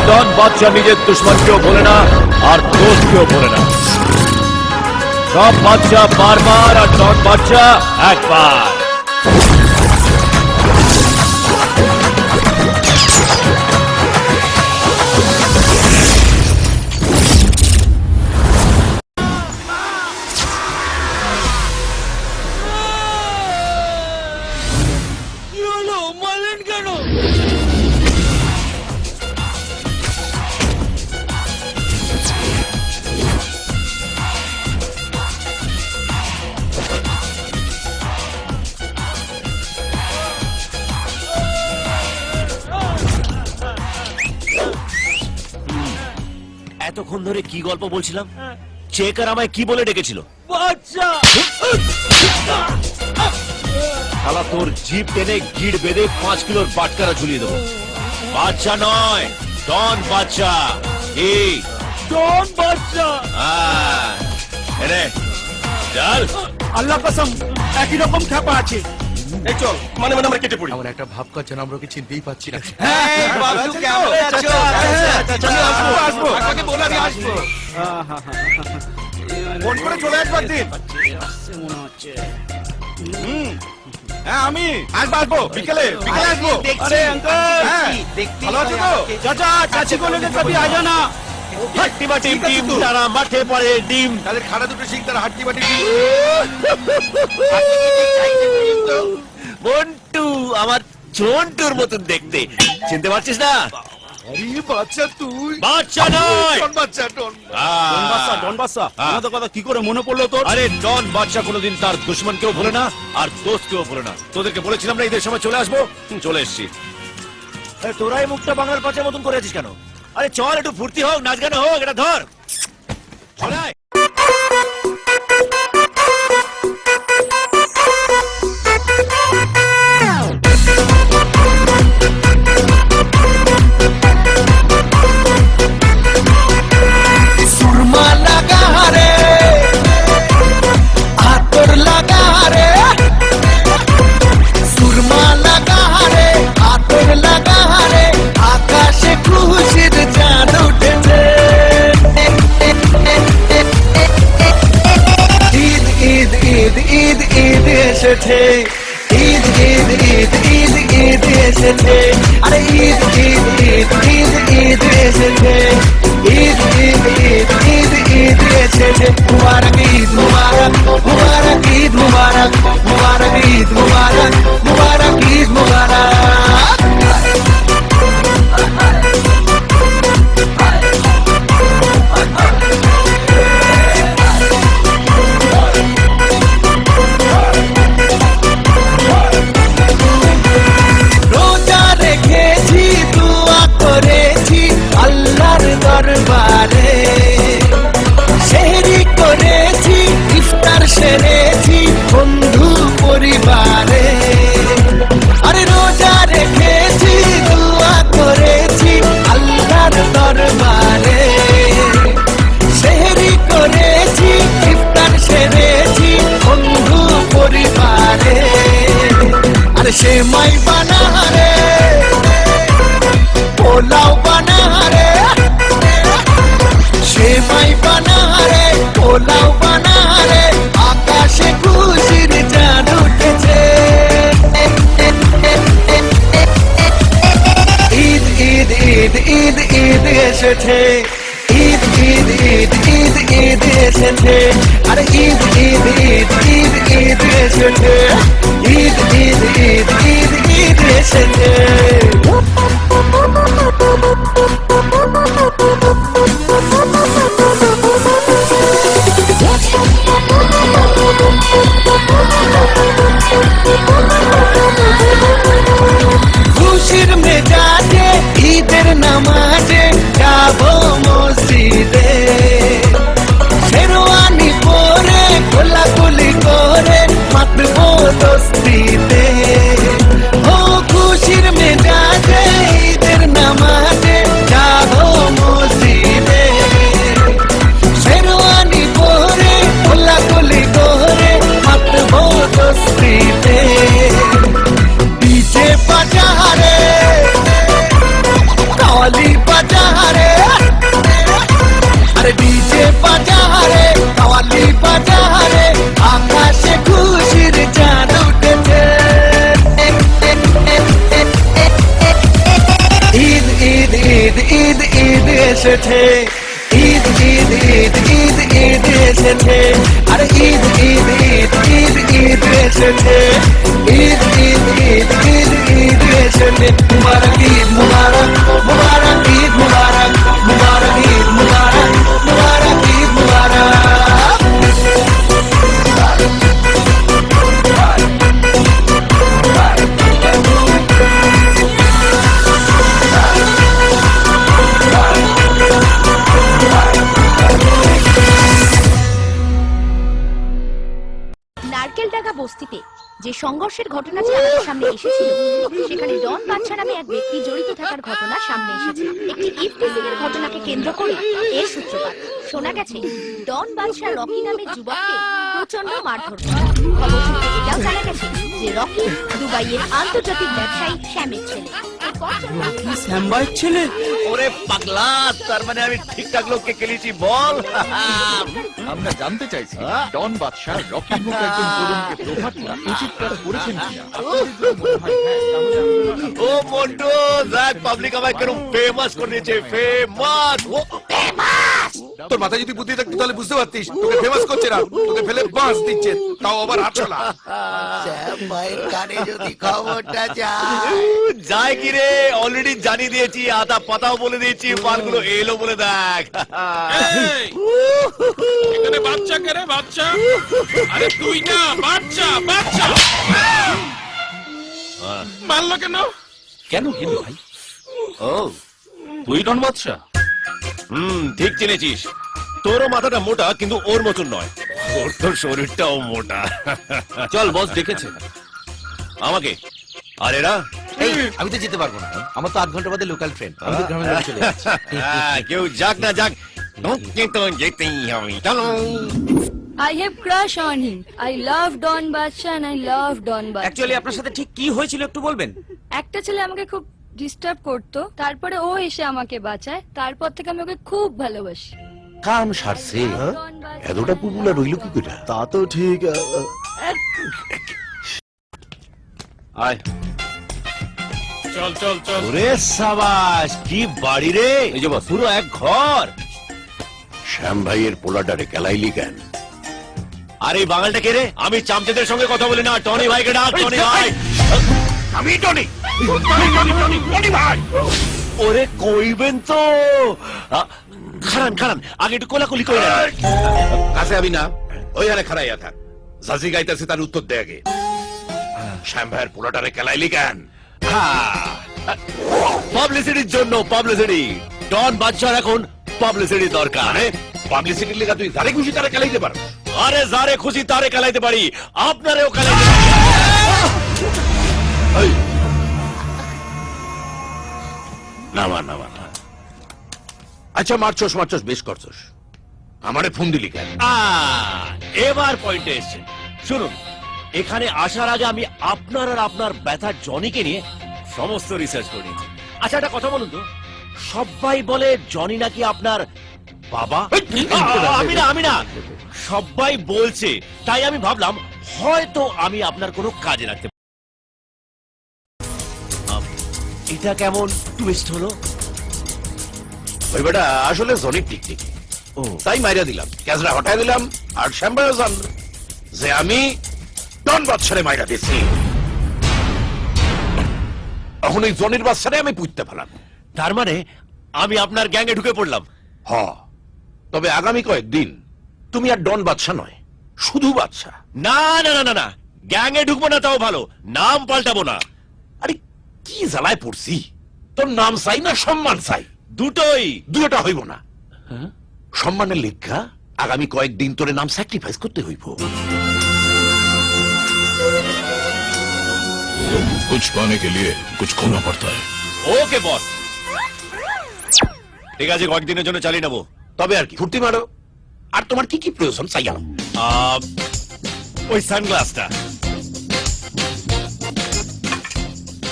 ডন বাদশা নিজের দুশ্মনকেও ভোলে না আর দোস্তকেও ভোলে না। সব বাদশা বারবার আর ডন বাদশা একবার। এতক্ষণ ধরে কি গল্প বলছিলাম? চেকার আমায় কি বলে ডেকেছিল? বাচ্চা। শালা তোর জিপ টেনে গিড় বেঁধে 5 কিলোর বাটকারা ঝুলিয়ে দেবো। বাচ্চা নয়, ডন বাচ্চা। এই ডন বাচ্চা। এরে চল। আল্লাহ কসম একই রকম খ্যাপা আছে। এই চল, মানে আমরা কেটে পড়ি। এমন একটা ভাব করছেন আমরা কি চিনতেই পাচ্ছি না। ফোন করে চলে আসবো একদিন। হ্যাঁ আমি আসবো বিকেলে আসবো। আরে আঙ্কেল ভালো আছো তো? চাচা চাচি को लेकर कभी आ जाना। হাট্টি বাটি ডিম তারা মাঠে পড়ে ডিম। তাদের খাড়া দুটো শিখ, তারা হাট্টি বাটি ডিম। মন্টু আমার জন্টুর মতন দেখতে, চিনতে পারছিস না? আরে বাচ্চা তুই। বাচ্চা নয়, ডন বাচ্চা। ডন ডন বাদশা আমাদের কথা কি করে মনে পড়লো তোর? আরে ডন বাদশা কোনোদিন তার দুশ্মনকেও ভোলে না আর দোস্তকেও ভোলে না। তোদেরকে বলেছিলাম না ঈদের সময় চলে আসবো, চলে এসছি। তোরা এই মুখটা বাংলার পাঁচের মতন করে আছিস কেন? আরে চল একটু ফুর্তি হোক, নাচ গান হোক, এটা ধর চলে আয়। सुरमा लगा रे, आतर लगा रे, सुरमा लगा रे, आतर लगा रे, आकाशे खुशिर चाँद उठेছে। ঈদ ঈদ ঈদ ঈদ ঈদ এসেছে, ঈদ ঈদ ঈদ ঈদ ঈদ এসেছে, আরে ঈদ ঈদ ঈদ ঈদ ঈদ এসেছে, ঈদ ঈদ ঈদ ঈদ ঈদ এসেছে। মুবারক ঈদ মুবারক, মুবারক ঈদ মুবারক, মুবারক ঈদ মুবারক, মুবারক ঈদ মুবারক। রোজা রেখেছি, দোয়া করেছি আল্লাহর দরবারে, সেহরি করেছি, ইফতার সেরেছি বন্ধু পরিবারে। আরে রোজা রেখেছি, দোয়া করেছি আল্লাহর দরবারে, সেহরি করেছি, ইফতার সেরেছি বন্ধু পরিবারে। আরে সেমাই বানা রে, পোলাও বানা রে, সেমাই বানা রে, পোলাও বানা রে, আকাশে খুশির চাঁদ উঠেছে। ঈদ ঈদ ঈদ ঈদ ঈদ এসেছে, ঈদ ঈদ ঈদ ঈদ ঈদ এসেছে, আরে ঈদ ঈদ ঈদ ঈদ ঈদ এসেছে, ঈদ ঈদ ঈদ ঈদ ঈদ এসেছে। খুশির মেজাজে ঈদের নামাজে যাবো মসজিদে, শেরওয়ানি পরে কোলাকুলি করে মাতবো দোস্তিতে। ও খুশির মেজাজে ঈদের নামাজে যাবো মসজিদে, শেরওয়ানি পরে কোলাকুলি করে মাতবো দোস্তিতে। ডিজে বাজা রে, তালি বাজা এসেছে ঈদ ঈদ ঈদ ঈদ ঈদ এসেছে আরে ঈদ ঈদ ঈদ ঈদ ঈদ এসেছে ঈদ ঈদ ঈদ ঈদ ঈদ এসেছে মুবারক ঈদ মুবারক মুবারক ঈদ মুবারক মুবারক ঈদ মুবারক মুবারক ঈদ মুবারক নারকেলডাঙ্গা বস্তিতে যে সংঘর্ষের ঘটনা আমাদের সামনে এসেছিল সেখানে ডন বাদশা নামে এক ব্যক্তি জড়িত থাকার ঘটনা সামনে এসেছে। একটি ইফটিজিং এর ঘটনাকে কেন্দ্র করে এর সূত্রপাত। শোনা গেছে ডন বাদশা রকি নামে যুবককে প্রচন্ড মারধর করে। খবর সূত্রে এটাও জানা গেছে যে রকি দুবাইয়ের আন্তর্জাতিক ব্যবসায়ী শ্যামের ছেলে। শ্যামবাইয়ের ছেলে? ওরে পাগলা, তার মানে আমি ঠিকঠাক লোককে কেলিছি বল। আমরা জানতে চাইছি ডন বাদশাহ রকির মতো একজন তরুণকে প্রহার করা উচিত কাজ করেছেন কিনা। আপনাদের যদি মনে হয় হ্যাঁ, তাহলে আপনারা ও মন্টু, দেখ পাবলিক আমায় কেন ফেমাস করে দিয়েছে, ফেমাস। তোর মাথায় যদি বুদ্ধি থাকতো তাহলে বুঝতে পারতিস তোকে ফেমাস করছে না, তোকে ফেলে বাঁশ দিচ্ছে, তাও আবার আটশোলা। মায়ের কানে যদি খবরটা যায় যায় কি রে, অলরেডি জানিয়ে দিয়েছি, আতা পাতাও বলে দিয়েছি, মালগুলো এলো বলে দেখ। এখানে বাচ্চা কে রে বাচ্চা? আরে তুই না, বাচ্চা বাচ্চা মারলো কেন? কেন কেন ভাই? ও তুই ডন বাদশাহ? ঠিক চিনেছিস। তোরও মাথাটা মোটা, কিন্তু ওর মতন নয়, ওর তো শরীরটাও মোটা। চল বস ডেকেছে আমাকে। আর এরা এই আমি তো যেতে পারবো না, আমার তো 8 ঘন্টা বাদে লোকাল ট্রেন, আমি তো গ্রামের বাড়ি চলে যাচ্ছি। কেউ যাক না যাক, তো যেতেই হবে। চলো। I have crush on him. I love Don Badsha and I love Don Badsha. Actually আপনার সাথে ঠিক কি হয়েছিল একটু বলবেন? একটা ছেলে আমাকে খুব ডিস্টার্ব করতো, তারপরে ও এসে আমাকে বাঁচায়, তারপর থেকে আমি ওকে খুব ভালোবাসি। কাম সারছে, Don Badsha- এতটা পুপুলা রইল কি করে? তা তো ঠিক। আয় চল চল চল। ওরে সাবাস, কি বাড়ি রে! এই যে বস। পুরো এক ঘর। শ্যাম ভাইয়ের পোলাটারে কেলাইলি কেন? আর এই বাঙালটা কে রে? আমি চামচেদের সঙ্গে কথা বলি না, টনি ভাইকে ডাক। টনি ভাই। আমি টনি ভাই। ওরে কইবেন তো। খারান খারান, আগে একটু কোলাকুলি করে নেন। কাছে আমি না, ওইখানে খারাইয়া থাক, জাজি গাইতেছে তার উত্তর দে আগে। শ্যাম ভাইয়ের পোলাটারে কেলাইলি কেন? পাবলিসিটির জন্য, পাবলিসিটি। ডন বাদশার এখন পাবলিসিটি দরকার। পাবলিসিটির লেগা তুই যারে খুশি তারে কেলাইতে পারো। আরে যারে খুশি তারে খেলাইতে পারি, আপনারেও খেলাইতে পারি। এই, নামা নামা না। আচ্ছা মারছস মারছস, বেশ করছস, আমারে ফোন দিলি কেন? এবার পয়েন্টে এসছে। শুনুন, এখানে আসার আগে আমি আপনার আর আপনার ব্যথা জনিকে নিয়ে সমস্ত রিসার্চ করে নিয়েছি। আচ্ছা একটা কথা বলুন তো, সবাই বলে জনি নাকি আপনার বাবা। আমি না সবাই বলছে, তাই আমি ভাবলাম হয়তো আমি আপনার কোনো কাজে লাগতে পারি। এটা কেমন টুইস্ট হলো? ওই বেটা আসলে জনির টিকটিক, ও তাই মাইরা দিলাম, ক্যাজরা হটাই দিলাম, আর শ্যাম ভাইও জানলো যে আমি ডন বাদশারে মাইরা দিছি। এখন ওই জনির বাচ্চারে আমি পুঁততে ফেলাম। তার মানে আমি আপনার গ্যাংয়ে ঢুকে পড়লাম। হ, তবে আগামী কয়েকদিন তুমি আর ডন বাদশা নয়, শুধু বাদশা। না না না না না, গ্যাংয়ে ঢুকবো না তাও ভালো, নাম পাল্টাবো না। আরে কি জ্বালায় পড়ছি, তোর নাম চাই না সম্মান চাই? দুটোই। দুটা হইব না। সম্মানের লেখা আগামী কয়েকদিন তোরে নাম স্যাক্রিফাইস করতে হইব। कुछ पाने के लिए कुछ खोना पड़ता है। ওকে বস, ঠিক আছে, কয়েকদিনের জন্য চালিয়ে নেবো। তবে আর কি, ফুর্তি মারো। আর তোমার কি কি প্রয়োজন চাই আনো। ওই সানগ্লাসটা।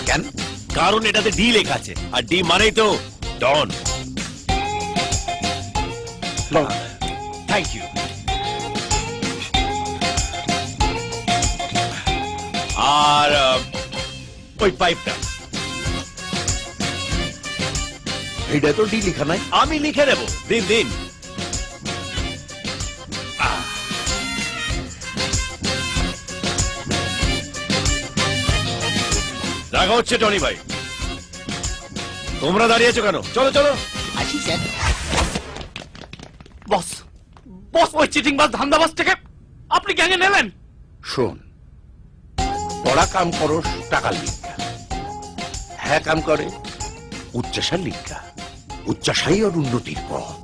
কেন? কারণ এটাতে ডি লেখা আছে, আর ডি মানেই তো ডন। Thank you. আর ওই পাইপটা। এটা তো ডি লিখা নাই। আমি লিখে নেব, দিন দিন। দেখা হচ্ছে টনি ভাই। তোমরা দাঁড়িয়েছো কেন? চলো চলো। আসি স্যার। বস বস ওই চিটিংবাজ ধান্দাবাজটাকে আপনি গ্যাংয়ে নেলেন? শোন, পড়া কাম করো টাকার লিখা, হ্যাঁ কাম করে উচ্চাসার লিখা। উচ্চাসাই আর উন্নতির পথ।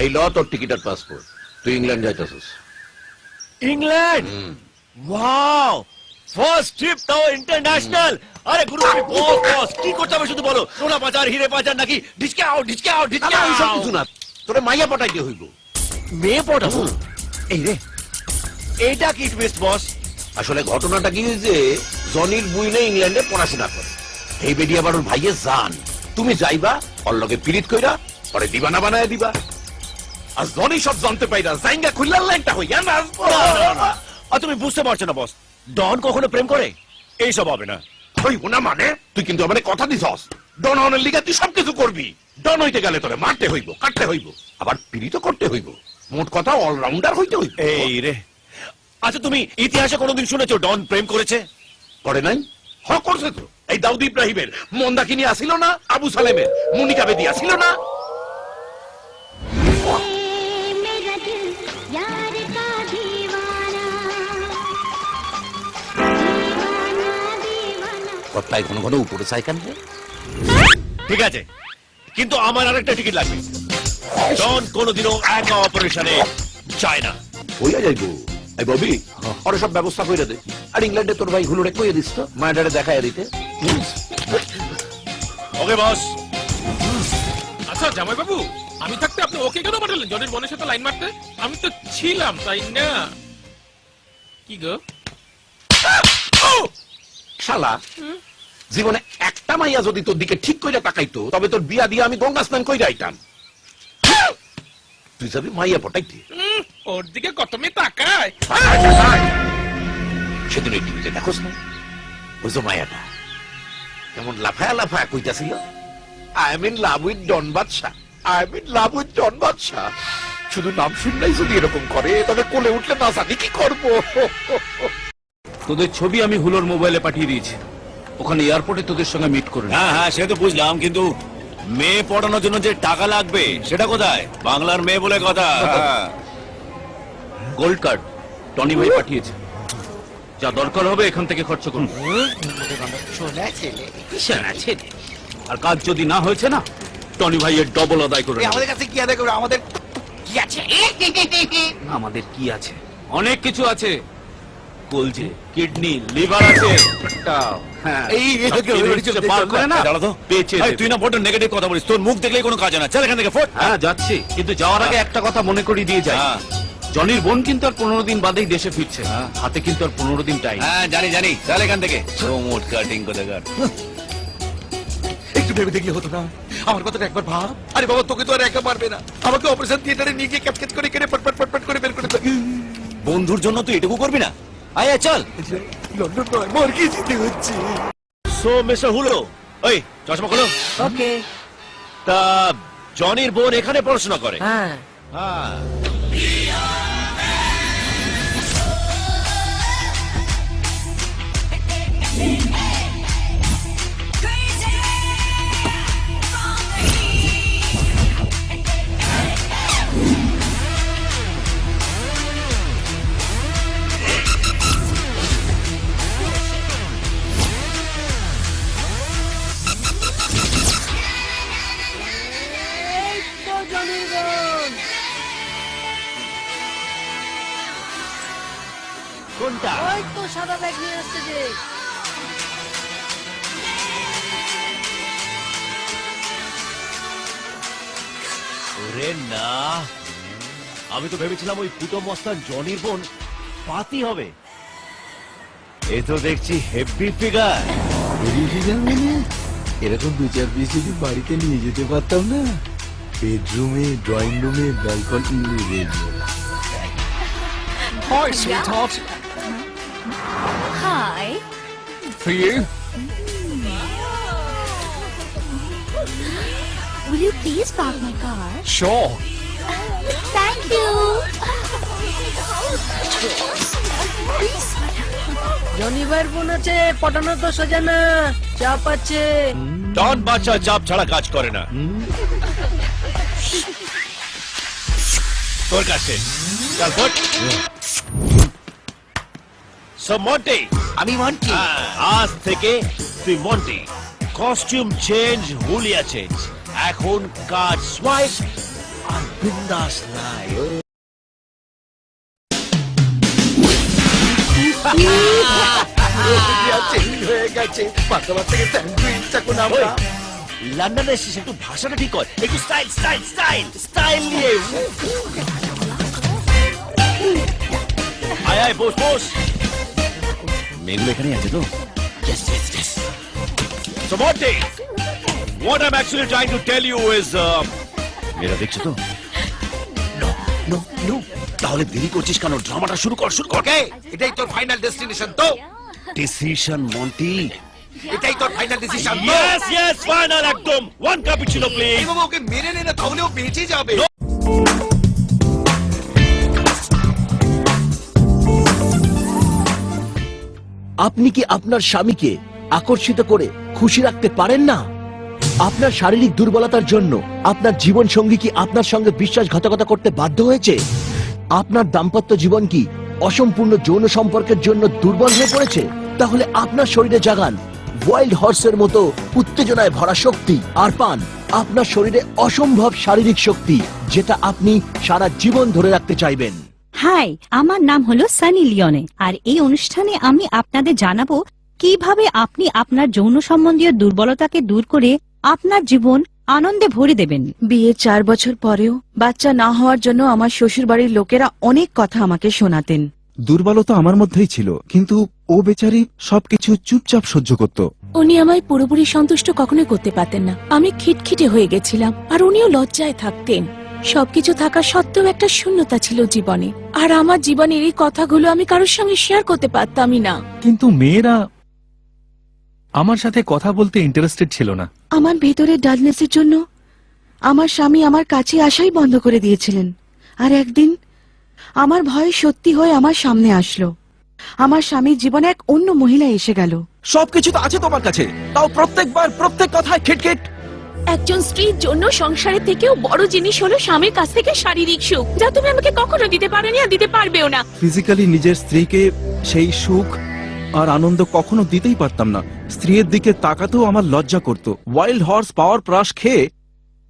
এই ল তোর টিকিট আর পাসপোর্ট, তুই ইংল্যান্ড যাইতেছিস। ইংল্যান্ড? ওয়াও, ফার্স্ট ট্রিপ তাও ইন্টারন্যাশনাল। আরে গুরু তুমি বস কি করতে হবে শুধু বলো। সোনা বাজার, হিরে বাজার নাকি ডিসকাউন্ট ডিসকাউন্ট না, ওইসব ডিসকাউন্ট? কিছু না, তোরে মাইয়া পটাইতে হইব। মেয়ে পটাবো? এই রে, এইটা কি টুইস্ট বস? আসলে ঘটনাটা কি হয়েছে, জনির বুইনে ইংল্যান্ডে পড়াশোনা করে। এই বেডি আবার ওর ভাইয়ের জান। তুমি যাইবা, ওর লগে পিরিত কইরা পরে দিবানা বানায় দিবা। আর জনি সব জানতে পাইরা জাইঙ্গা খুললার লাইনটা হইয়া না। আর তুমি বুঝতে পারছো না বস, ডন কখনো প্রেম করে? এইসব হবে না। হইব না মানে? তুই কিন্তু আমারে কথা দিছস, ডন হনের লিগা তুই সবকিছু করবি। ডন হইতে গেলে তোরে মারতে হইব, কাটতে হইব, আবার পিরিত করতে হইব। মোট কথা অলরাউন্ডার হইতে হইব। এই রে, আচ্ছা তুমি ইতিহাসে কোনোদিন শুনেছো ডন প্রেম করেছে? করে নাই? হ করছে তো। এই দাউদ ইব্রাহিমের মন্দাকিনী আসিল না, আবু সালেমের মুনিকা বেদি আসিল না। কথায় ঘন ঘন উপরে চাই কেন? ঠিক আছে, কিন্তু আমার আরেকটা টিকিট লাগবে। ডন কোনোদিনও একা অপারেশনে যায় না। হইয়া যাইব। এই ববি, ওর সব ব্যবস্থা কইরা দে। আর ইংল্যান্ডে তোর ভাই হুলুরে কইয়া দিস তো, মায়াডারে দেখাইয়া দিতে। ওকে বস। আচ্ছা জামাই বাবু, আমি থাকতে আপনি ওকে কেন পাঠালেন জনের বোনের সাথে লাইন মারতে? আমি তো ছিলাম, তাই না? কি গো? শালা, জীবনে একটা মাইয়া যদি তোর দিকে ঠিক কইরা তাকাইতো, তবে তোর বিয়া দিয়ে আমি গঙ্গা স্নান কইরা আইতাম। তুই যাবি মাইয়া পটাইতে? ওর দিকে কত মেয়ে তাকায়। সেদিন ওই টিভিতে দেখোস না, ওই যে মায়াটা কেমন লাফায়া লাফায়া কইতাছিল, I am in love with Don Badsha, I am in love with Don Badsha. শুধু নাম শুনলেই যদি এরকম করে, তবে কোলে উঠলে না জানি কি করবো। তোদের ছবি আমি হুলোর মোবাইলে পাঠিয়ে দিয়েছি, ওখানে এয়ারপোর্টে তোদের সঙ্গে মিট করে। হ্যাঁ হ্যাঁ, সে তো বুঝলাম, কিন্তু মেয়ে পড়ানোর জন্য যে টাকা লাগবে সেটা কোথায়? বাংলার মেয়ে বলে কথা। গোল্ড কার্ড টনি ভাই পাঠিয়েছে, যা দরকার হবে এখান থেকে খরচ করুন। আর কাজ যদি না হয়েছে না, টনি ভাইয়ের ডবল আদায় করে নেবে। আমাদের কাছে কি আদায় করবে? আমাদের কি আছে? আমাদের কি আছে? অনেক কিছু আছে, কলজে, কিডনি, লিভার আছে। হ্যাঁ, এই সব ইউনিভার্সিটিতে পার করে না, দাঁড়া তো। পেয়েছে। এই, তুই না বড় নেগেটিভ কথা বলিস, তোর মুখ দেখলেই কোনো কাজ হয় না। চল এখান থেকে ফোট। হ্যাঁ যাচ্ছি, কিন্তু যাওয়ার আগে একটা কথা মনে করিয়ে দিয়ে যাই। হ্যাঁ। জনির বোন কিন্তু আর 15 দিন বাদেই দেশে ফিরছে, হাতে কিন্তু আর 15 দিন টাইম। হ্যাঁ জানি জানি, চল এখান থেকে। প্রমোট কাটিং কোথাকার। একটু ভেবে দেখলে হতো না? আমার কথাটা একবার ভাব। আরে বাবা, তোকে তো আর একা পারবে না, আমাকে অপারেশন থিয়েটারে নিয়ে গিয়ে ক্যাপকেট করে কেটে পট পট পট পট করে বের করে দাও। বন্ধুর জন্য তুই এটুকু করবি না? আয় আয়, চল। লন্ডন নয়, মর্গে যেতে হচ্ছে। সো মিস্টার হুলো, ওই চশমা খোলো। ওকে। তা জনির বোন এখানে পড়াশোনা করে? হ্যাঁ। হ্যাঁ। কোনটা? ওই তো সাদা ব্যাগ নিয়ে আসছে যে। ওরে না, আমি তো ভেবেছিলাম ওই ফুটো মস্তান জনির বোন পাতি হবে। এ তো দেখছি হেভি ফিগার। এরকম 2-4 পিস যদি বাড়িতে নিয়ে যেতে পারতাম না, বেডরুমে, ড্রয়িং রুমে, balcony. Hi, sweetheart. Hi For you. will you please park my car Sure. thank you Johnny ভাইয়ের বোন আছে পটানো তো সোজা না চাপ আছে ডন বাদশা চাপ ছাড়া কাজ করে না তোর কাছে চল ফুট সো মন্টি আমি মন্টি আজ থেকে তুই মন্টি কস্টিউম চেঞ্জ হুলিয়া চেঞ্জ এখন কাজ সোয়াইপ আর বিন্দাস লাইফ চেঞ্জ হয়ে গেছে পাতলা থেকে স্যান্ডউইচ এখন আমরা লন্ডনে এসেছিস একটু ভাষাটা ঠিক কর একটু স্টাইল স্টাইল স্টাইল স্টাইল নিয়ে আয় আয় বস বস মেনু এখানে আছে তো yes yes yes so Monty what I'm actually trying to tell you is মেরা দেখছো তো নো নো নো তাহলে দেরি করছিস কেন ড্রামাটা শুরু কর ওকে এটাই তোর ফাইনাল ডেস্টিনেশন তো ডিসিশন মন্টি এটাই তোর ফাইনাল ডিসিশন তো yes yes final একদম one cappuccino এই please বাবা ওকে মেরে নে না তাহলে ও বেঁচে যাবে আপনি কি আপনার স্বামীকে আকর্ষিত করে খুশি রাখতে পারেন না? আপনার শারীরিক দুর্বলতার জন্য আপনার জীবন সঙ্গী কি আপনার সঙ্গে বিশ্বাসঘাতকতা করতে বাধ্য হয়েছে? আপনার দাম্পত্য জীবন কি অসম্পূর্ণ যৌন সম্পর্কের জন্য দুর্বল হয়ে পড়েছে? তাহলে আপনার শরীরে জাগান ওয়াইল্ড হর্সের মতো উত্তেজনায় ভরা শক্তি আর পান আপনার শরীরে অসম্ভব শারীরিক শক্তি যেটা আপনি সারা জীবন ধরে রাখতে চাইবেন। হাই, আমার নাম হলো সানি লিওনে আর এই অনুষ্ঠানে আমি আপনাদের জানাবো কিভাবে আপনি আপনার যৌন সম্বন্ধীয় দুর্বলতাকে দূর করে আপনার জীবন আনন্দে ভরে দেবেন। বিয়ের 4 বছর পরেও বাচ্চা না হওয়ার জন্য আমার শ্বশুর বাড়ির লোকেরা অনেক কথা আমাকে শোনাতেন। দুর্বলতা আমার মধ্যেই ছিল, কিন্তু ও বেচারি সবকিছু চুপচাপ সহ্য করত। উনি আমায় পুরোপুরি সন্তুষ্ট কখনোই করতে পারতেন না। আমি খিটখিটে হয়ে গেছিলাম আর উনিও লজ্জায় থাকতেন। সবকিছু থাকা সত্ত্বেও একটা শূন্যতা ছিল জীবনে, আর আমার জীবনের এই কথাগুলো আমি কারোর সঙ্গে শেয়ার করতে পারতামই না। কিন্তু মেয়েরা আমার সাথে কথা বলতে ইন্টারেস্টেড ছিল না। আমার ভেতরের ডালনেসের জন্য আমার স্বামী আমার কাছে আসাই বন্ধ করে দিয়েছিলেন। আর একদিন আমার ভয় সত্যি হয়ে আমার সামনে আসলো। আমার স্বামীর জীবনে এক অন্য মহিলা এসে গেল। সবকিছু তো আছে তোমার কাছে, তাও প্রত্যেকবার প্রত্যেক কথায় খিটখিট। একজন স্ত্রীর জন্য সংসারের থেকেও বড় জিনিস হলো স্বামীর কাছ থেকে শারীরিক সুখ, যা তুমি আমাকে কখনো দিতে পারোনি আর দিতে পারবেও না। ফিজিক্যালি নিজের স্ত্রীকে সেই সুখ আর আনন্দ কখনো দিতেই পারতাম না। স্ত্রীর দিকে তাকাতেও আমার লজ্জা করত। ওয়াইল্ড হর্স পাওয়ার প্রাশ খেয়ে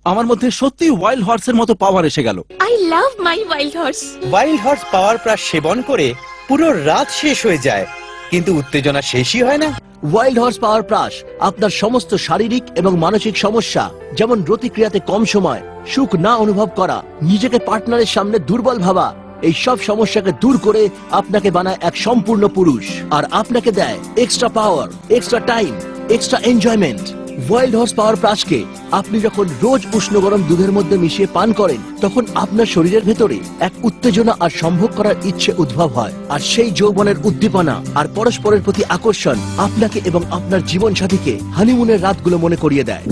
আমার মধ্যে সত্যি ওয়াইল্ড হর্সের মতো পাওয়ার এসে গেল। I love my wild horse. Wild horse power Prash সেবন করে পুরো রাত শেষ হয়ে যায়, কিন্তু উত্তেজনা শেষই হয় না। ওয়াইল্ড হর্স পাওয়ার প্রাশ আপনার সমস্ত শারীরিক এবং মানসিক সমস্যা, যেমন রতিক্রিয়াতে কম সময়, সুখ না অনুভব করা, নিজেকে পার্টনারের সামনে দুর্বল ভাবা, এই সব সমস্যাকে দূর করে আপনাকে বানায় এক সম্পূর্ণ পুরুষ। আর আপনাকে দেয় extra power, extra time, extra enjoyment. Wild horse power প্রাশকে আপনি যখন রোজ উষ্ণ গরম দুধের মধ্যে মিশিয়ে পান করেন, তখন আপনার শরীরের ভেতরে এক উত্তেজনা আর সম্ভোগ করার ইচ্ছে উদ্ভব হয়। আর সেই যৌবনের উদ্দীপনা আর পরস্পরের প্রতি আকর্ষণ আপনাকে এবং আপনার জীবন সাথীকে হানিমুনের রাতগুলো মনে করিয়ে দেয়।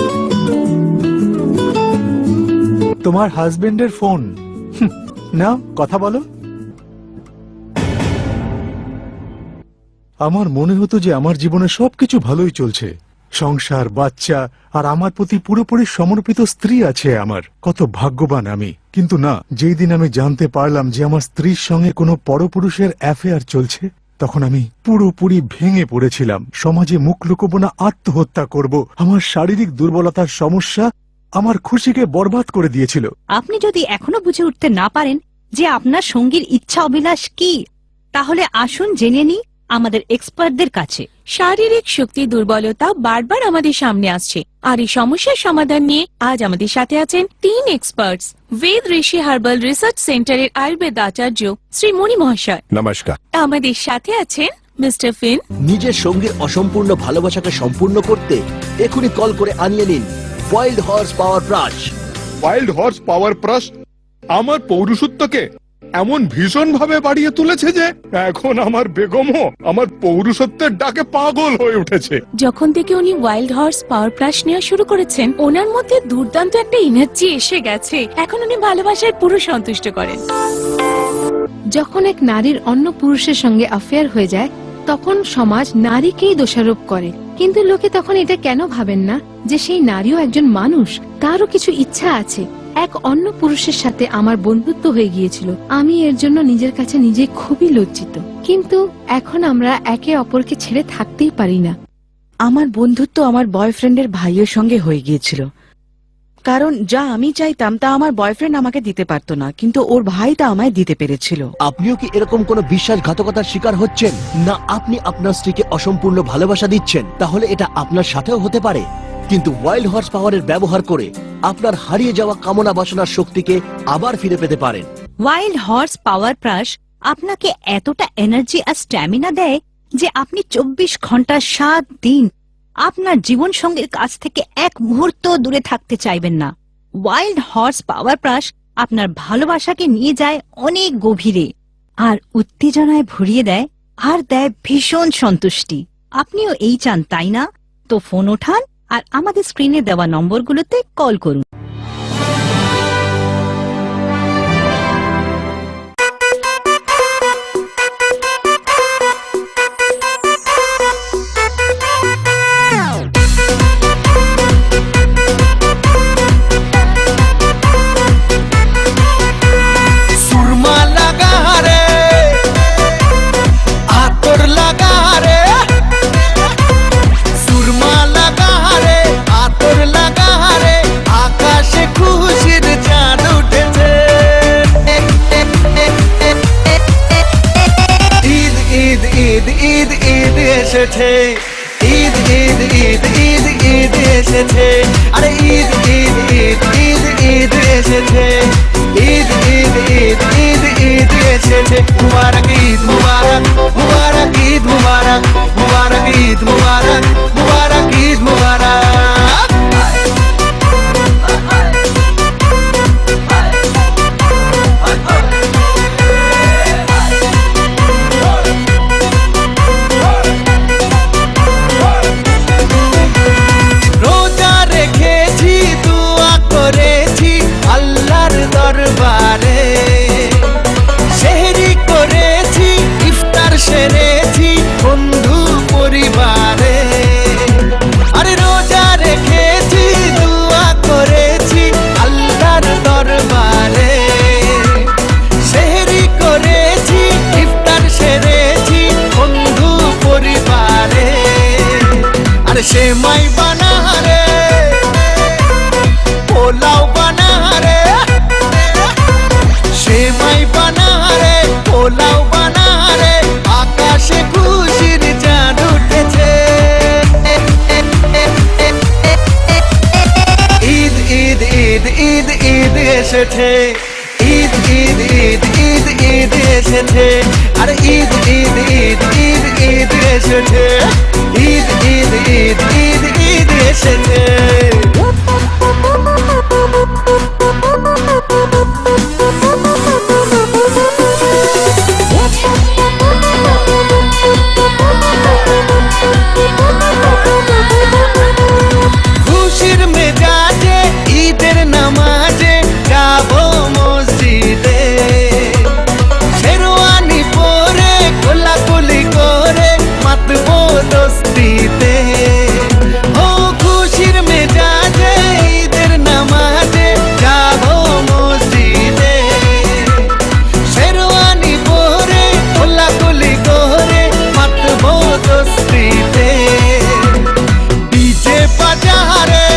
তোমার হাজবেন্ডের ফোন, না কথা বলো। আমার মনে হতো যে আমার জীবনে সবকিছু ভালোই চলছে, সংসার, বাচ্চা আর আমার প্রতি পুরোপুরি সমর্পিত স্ত্রী আছে আমার। কত ভাগ্যবান আমি। কিন্তু না, যেই দিন আমি জানতে পারলাম যে আমার স্ত্রীর সঙ্গে কোনো পরপুরুষের অ্যাফেয়ার চলছে, তখন আমি পুরোপুরি ভেঙে পড়েছিলাম। সমাজে মুখ লুকোবো না, আত্মহত্যা করব। আমার শারীরিক দুর্বলতার সমস্যা আমার খুশিকে বরবাদ করে দিয়েছিল। আপনি যদি এখনো বুঝে উঠতে না পারেন যে আপনার সঙ্গীর ইচ্ছা অভিলাষ কি, তাহলে আসুন জেনে নিই আমাদের এক্সপার্টদের কাছে। শারীরিক শক্তি দুর্বলতা বারবার আমাদের সামনে আসছে, আর এই সমস্যার সমাধান নিয়ে আজ আমাদের সাথে আছেন 3 এক্সপার্টস। বেদ ঋষি হার্বাল রিসার্চ সেন্টারের আয়ুর্বেদ আচার্য শ্রী মণি মহাশয়, নমস্কার। আমাদের সাথে আছেন মিস্টার ফিন। নিজের সঙ্গীর অসম্পূর্ণ ভালোবাসাকে সম্পূর্ণ করতে এখনই কল করে আনিয়ে নিন wild horse power Prash. Wild horse power Prash আমার পৌরুষত্বকে এমন ভীষণ ভাবে বাড়িয়ে তুলেছে যে এখন আমার বেগমও আমার পৌরুষত্বের ডাকে পাগল হয়ে উঠেছে। যখন থেকে উনি ওয়াইল্ড হর্স পাওয়ার প্লাস নেওয়া শুরু করেছেন, ওনার মধ্যে দুর্দান্ত একটা এনার্জি এসে গেছে। এখন উনি ভালোবাসায় পুরো সন্তুষ্ট করেন। যখন এক নারীর অন্য পুরুষের সঙ্গে অ্যাফেয়ার হয়ে যায়, তখন সমাজ নারীকেই দোষারোপ করে। কিন্তু লোকে তখন এটা কেন ভাবেন না যে সেই নারীও একজন মানুষ, তারও কিছু ইচ্ছা আছে। এক অন্য পুরুষের সাথে আমার বন্ধুত্ব হয়ে গিয়েছিল। আমি এর জন্য নিজের কাছে নিজে খুবই লজ্জিত, কিন্তু এখন আমরা একে অপরকে ছেড়ে থাকতেই পারি না। আমার বন্ধুত্ব আমার বয়ফ্রেন্ডের ভাইয়ের সঙ্গে হয়ে গিয়েছিল, কারণ যা আমি চাইতাম তা আমার বয়ফ্রেন্ড আমাকে দিতে পারতো না, কিন্তু ওর ভাই তা আমায় দিতে পেরেছিল। আপনিও কি এরকম কোনো বিশ্বাসঘাতকতার শিকার হচ্ছেন না? আপনি আপনার স্ত্রীকে অসম্পূর্ণ ভালোবাসা দিচ্ছেন? তাহলে এটা আপনার সাথেও হতে পারে। কিন্তু ওয়াইল্ড হর্স পাওয়ারের ব্যবহার করে আপনার হারিয়ে যাওয়া কামনা বাসনার শক্তিকে আবার ফিরে পেতে পারেন। ওয়াইল্ড হর্স পাওয়ার প্লাস আপনাকে এতটা এনার্জি আর স্ট্যামিনা দেয় যে আপনি 24 ঘন্টা 7 দিন আপনার জীবন সঙ্গীর কাছ থেকে এক মুহূর্ত দূরে থাকতে চাইবেন না। ওয়াইল্ড হর্স পাওয়ার প্লাস আপনার ভালোবাসাকে নিয়ে যায় অনেক গভীরে আর উত্তেজনায় ভরিয়ে দেয় আর দেয় ভীষণ সন্তুষ্টি। আপনিও এই চান, তাই না? তো ফোন ওঠান আর আমাদের স্ক্রিনে দেওয়া নম্বরগুলোতে কল করুন। सुरमा लगा रे आतोर लगा रे, सुरमा लगा रे आतोर लगा रे, आकाशे खुशिर चाँद उठेছে। ঈদ ঈদ ঈদ ঈদ ঈদ এসেছে, ঈদ ঈদ ঈদ ঈদ ঈদ এসেছে, আরে ঈদ ঈদ ঈদ ঈদ ঈদ এসেছে, ঈদ ঈদ ঈদ ঈদ ঈদ এসেছে। মুবারক ঈদ মুবারক, মুবারক ঈদ মুবারক, মুবারক ঈদ মুবারক, মুবারক ঈদ মুবারক। রোজা রেখেছি, দোয়া করেছি আল্লাহর দরবারে, সেহরি করেছি, ইফতার সেরেছি বন্ধু পরিবারে। আরে রোজা রেখেছি, দোয়া করেছি আল্লাহর দরবারে, সেহরি করেছি, ইফতার সেরেছি বন্ধু পরিবারে। আরে সেমাই বানা রে, পোলাও বানা রে, সেমাই বানা রে, পোলাও বানা রে, আকাশে খুশির চাঁদ উঠেছে। ঈদ ঈদ ঈদ ঈদ ঈদ এসেছে, ঈদ ঈদ ঈদ ঈদ ঈদ এসেছে, আর ঈদ ঈদ ঈদ ঈদ ঈদ এসেছে, ঈদ ঈদ ঈদ ঈদ ঈদ এসেছে। খুশির মেজাজে ঈদের নামাজে যাবো মসজিদে, শেরওয়ানি পরে কোলাকুলি করে মাতবো দোস্তিতে। ও খুশির মেজাজে ঈদের নামাজে যাবো মসজিদে, শেরওয়ানি পরে কোলাকুলি করে মাতবো দোস্তিতে। ডিজে বাজা রে,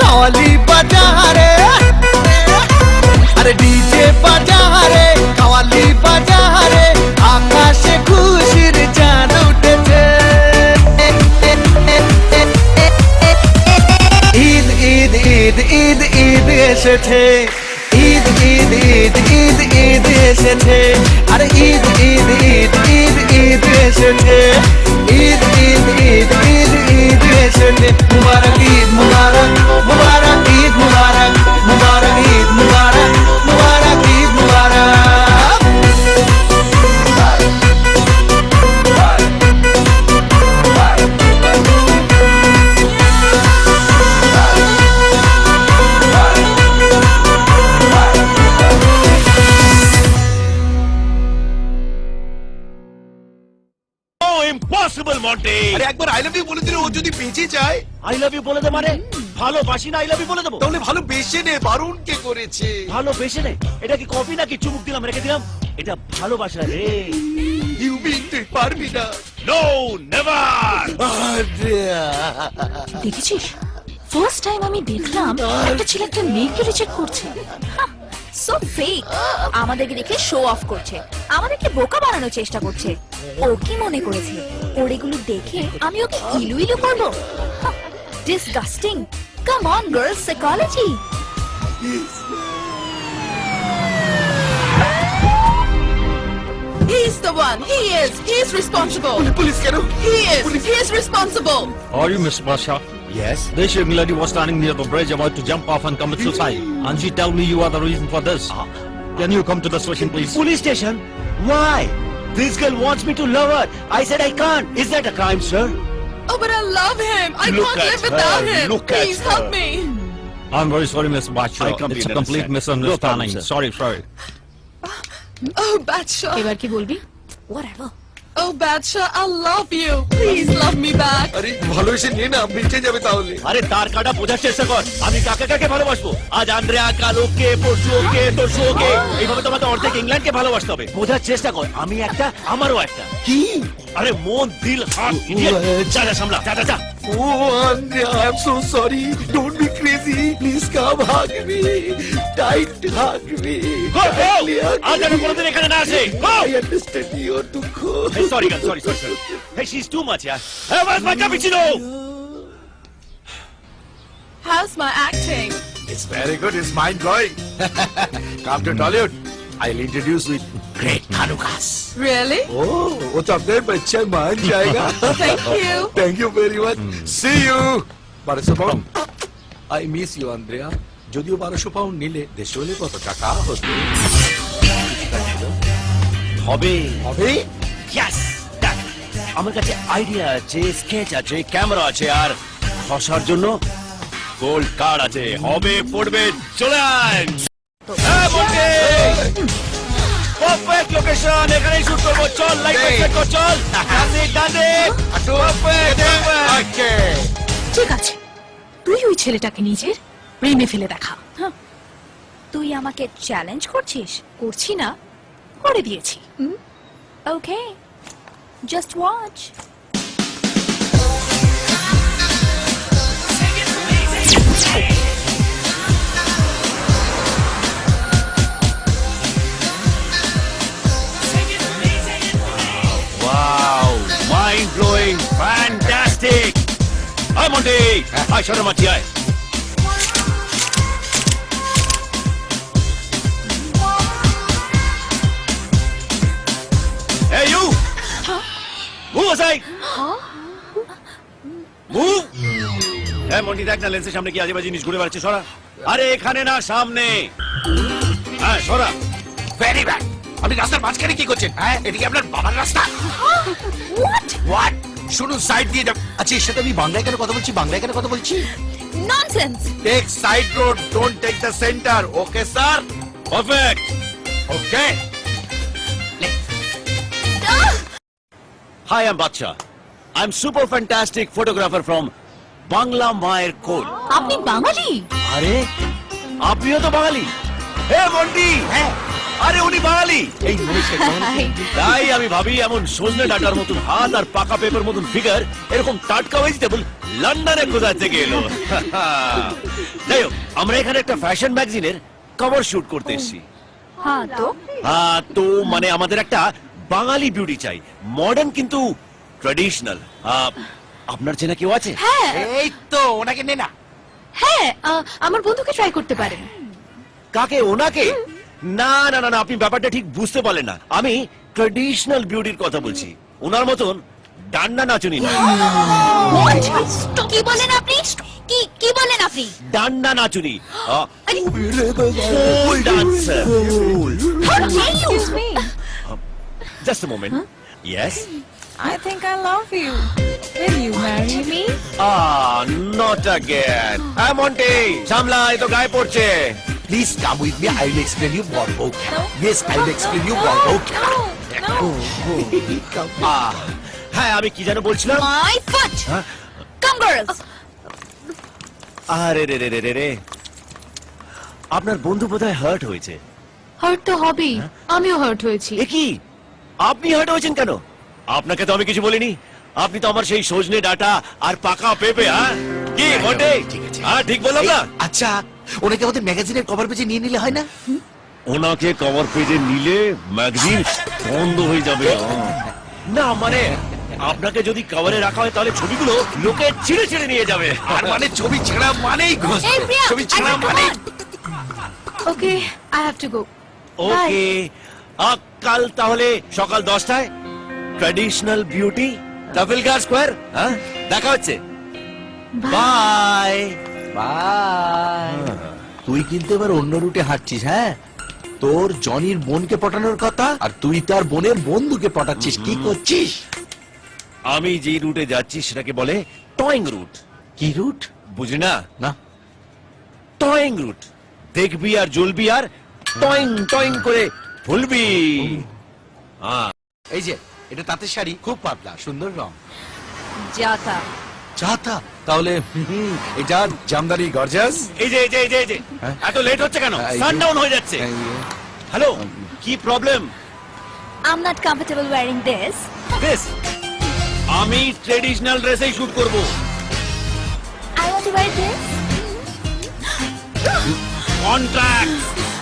কাওয়ালি বাজা রে, আরে ডিজে বাজা রে, কাওয়ালি বাজা রে, আকাশে খুশির চাঁদ উঠেছে। ঈদ ঈদ ঈদ ঈদ ঈদ এসেছে, ঈদ ঈদ ঈদ ঈদ ঈদ এসেছে, আরে ঈদ ঈদ ঈদ ঈদ ঈদ এসেছে, ঈদ ঈদ ঈদ ঈদ ঈদ এসেছে। মুবারক ঈদ মুবারক, মুবারক ঈদ মুবারক, মুবারক ঈদ মুবারক, মুবারক ঈদ মন্টি আরে একবার আই লাভ ইউ বলে দিলে ও যদি বেঁচে যায়। আই লাভ ইউ বলে দে মানে ভালোবাসি না আই লাভ ইউ বলে দেবো? তাহলে ভালো বেশে নে, বারণ কে করেছে? ভালোবেসে নে। এটা কি কফি নাকি চুমুক দিলাম রেখে দিলাম? এটা ভালোবাসা রে। ইউ মিন তুই পারবি না? No never. দেখেছিস ফার্স্ট টাইম আমি দেখলাম একটা ছেলে একটা মেয়েকে রিজেক্ট করছে। So fake. আমাদেরকে দেখে শো অফ করছে, আমাদেরকে বোকা বানানোর চেষ্টা করছে। ও কি মনে করেছে ওর এগুলো দেখে আমি ওকে ইলু ইলু করবো? Disgusting. Come on girls, psychology. He's the one. He is responsible. Police কেন? He is responsible. Are you Miss Basha? Yes. This young lady was standing near the bridge about to jump off and commit suicide. And she tell me you are the reason for this. Can you come to the station, please? Police station? Why? This girl wants me to love her. I said I can't. Is that a crime, sir? Oh, but I love him. I Look can't at live without her. him. Look at Please help her. me. I'm very sorry, Miss Basha. I completely It's a complete understand. misunderstanding. No problem, sir. Sorry. Oh, Badsha. এবার কি বলবি? Whatever. Oh, Badsha, I love you. Please love me back. আরে ভালোবেসে নে না, বেঁচে যাবে তাহলে। আরে তার কাটা বোঝার চেষ্টা কর। আমি কাকে কাকে ভালোবাসবো? আজ আন্দ্রেয়া, কাল ওকে, পরশু ওকে, তরশু ওকে। এইভাবে তোমাকে অর্ধেক ইংল্যান্ডকে ভালোবাসতে হবে। বোঝার চেষ্টা কর। আমি একটা, আমারও একটা। কি? আরে মন, দিল, হাত, ইডিয়েট। যা যা সামলা, যা যা যা। Oh, Andrea, I'm so sorry. Don't be crazy. Please come hug me. Tight hug me. Go, go! Tightly hug আর যেন me. কোনোদিন এখানে না আসে। Go! I understand your দুঃখ। Hey, sorry, girl, sorry. Hey, she's too much, yeah. Hey, where's my cappuccino? How's my acting? It's very good. It's mind blowing. Come to Tollywood. I'll introduce with great Hanukas. Really? Oh, वो तो अपने बच्चे मान जाएगा. Thank you. Thank you very much. See you. 1200 pound. I miss you, Andrea. যদিও 1200 pound নিলে দেশে হলে কত টাকা হতো? হবে। হবে? Yes! আমার কাছে আইডিয়া আছে, স্কেচ আছে, ক্যামেরা আছে, আর খসার জন্য গোল্ড কার্ড আছে। হবে, পড়বে, চলে আয়। পারফেক্ট লোকেশন, এখানেই শুট করবো। চল, লাইট সেট কর, চল। ডানে পারফেক্ট। ওকে। ঠিক আছে, তুই ওই ছেলেটাকে নিজের প্রেমে ফেলে দেখা। তুই আমাকে চ্যালেঞ্জ করছিস? করছি না, করে দিয়েছি। Okay, just watch. Wow, mind blowing, fantastic. Hi Monty. Hi Sharmati. Hi. Hey you. Move aside. Move. হ্যাঁ মন্টি, দেখ না লেন্সের সামনে কি আজেবাজে জিনিস ঘুরে বেড়াচ্ছে। সরা। আরে এখানে না, সামনে। হ্যাঁ সরা। Very bad. আপনি রাস্তার মাঝখানে কি করছেন? হ্যাঁ, এটা কি আপনার বাবার রাস্তা? হোয়াট? শুনুন, সাইড দিয়ে যান। আচ্ছা, এর সাথে আমি বাংলায় কেন কথা বলছি? Nonsense. Take side road, don't take the centre. Okay sir? Perfect. Okay. Hi, I'm Bacha. I'm super fantastic photographer from Bangla Mayer Code. আপনি বাঙালি? আরে আপনিও তো বাঙালি? হে মন্টি, হ্যাঁ আরে উনি বাঙালি। এই তাই আমি ভাবি এমন সজনে ডাটার মতন হাত আর পাকা পেপার মতন ফিগার এরকম টাটকা ভেজিটেবল লন্ডনে কোথা থেকে এলো? যাই হোক, আমরা এখানে একটা ফ্যাশন ম্যাগাজিনের কভার শুট করতে এসেছি। হ্যাঁ তো মানে আমাদের একটা বাঙালি বিউটি চাই, মডার্ন কিন্তু ট্র্যাডিশনাল। আপনার চেনা কেউ আছে? হ্যাঁ এই তো, ওনাকে নে না। হ্যাঁ, আমার বন্ধুকে ট্রাই করতে পারেন। কাকে? ওনাকে? না না না না, আপনি ব্যাপারটা ঠিক বুঝতে পারলেন না। আমি ট্র্যাডিশনাল বিউটির কথা বলছি, ওনার মতন ডান্ডা নাচুনি না। কি বলেন আপনি? কি বলেন আপনি? ডান্ডা নাচুনি, ফুল dancer. Excuse me. Just a moment. Yes? I think I love you. Will you marry me? Not again. I'm Monty. সামলা, এই তো গায়ে পড়ছে। Please come with me. I will explain you Borbokera. Yes, I will explain you Borbokera. No. Come. হ্যাঁ আমি কি যেন বলছিলাম my foot হ্যাঁ? কাম গার্লস আরে রে রে রে রে রে আপনার বন্ধু বোধহয় হার্ট হয়েছে। হার্ট তো হবেই, আমিও হার্ট হয়েছি। এ কি আপনি হার্ট হয়েছেন কেন? আপনাকে তো আমি কিছু বলিনি। আপনি তো আমার সেই সজনে ডাটা আর পাকা পেঁপে। হ্যাঁ কি বটে? ঠিক আছে। হ্যাঁ ঠিক বললাম না? আচ্ছা ওনাকে আমাদের ম্যাগাজিনের কভার পেজে নিয়ে নিলে হয় না? ওনাকে কভার পেজে নিলে ম্যাগাজিন বন্ধ হয়ে যাবে। না মানে আপনাকে যদি কভারে রাখা হয় তাহলে ছবিগুলো লোকে ছিঁড়ে ছিঁড়ে নিয়ে যাবে। আর মানে ছবি ছেঁড়া মানেই ঘষবে। এই প্রিয়া, ছবি ছেঁড়া আচ্ছা, মানে ওকে, আই হ্যাভ টু গো। ওকে কাল তাহলে সকাল 10টায় ট্র্যাডিশনাল বিউটি ট্রাফেলগার স্কোয়ার। হ্যাঁ দেখা হচ্ছে। By bye. তুই কিন্তু এবার অন্য রুটে হাঁটছিস। হ্যাঁ তোর জনির বোনকে পটানোর কথা আর তুই তার বোনের বন্ধুকে পটাচ্ছিস। কি করছিস? আমি যে রুটে যাচ্ছি সেটাকে বলে টয়িং রুট। কি রুট? বুঝলি না? না টয়িং রুট। দেখবি আর জ্বলবি আর টয়িং টয়িং করে ভুলবি। হ্যাঁ এই যে এটা তাঁতের শাড়ি, খুব পাতলা, সুন্দর রং। যাতা চাতা তাহলে এটা জামদানি গর্জাস। এই যে এই যে এই যে এই যে হ্যাঁ? এত লেট হচ্ছে কেন? এই যে- সানডাউন হয়ে যাচ্ছে। হ্যালো কি problem? I am not comfortable wearing this বেশ আমি ট্রেডিশনাল ড্রেসেই শুট করব। I want to wear this contract.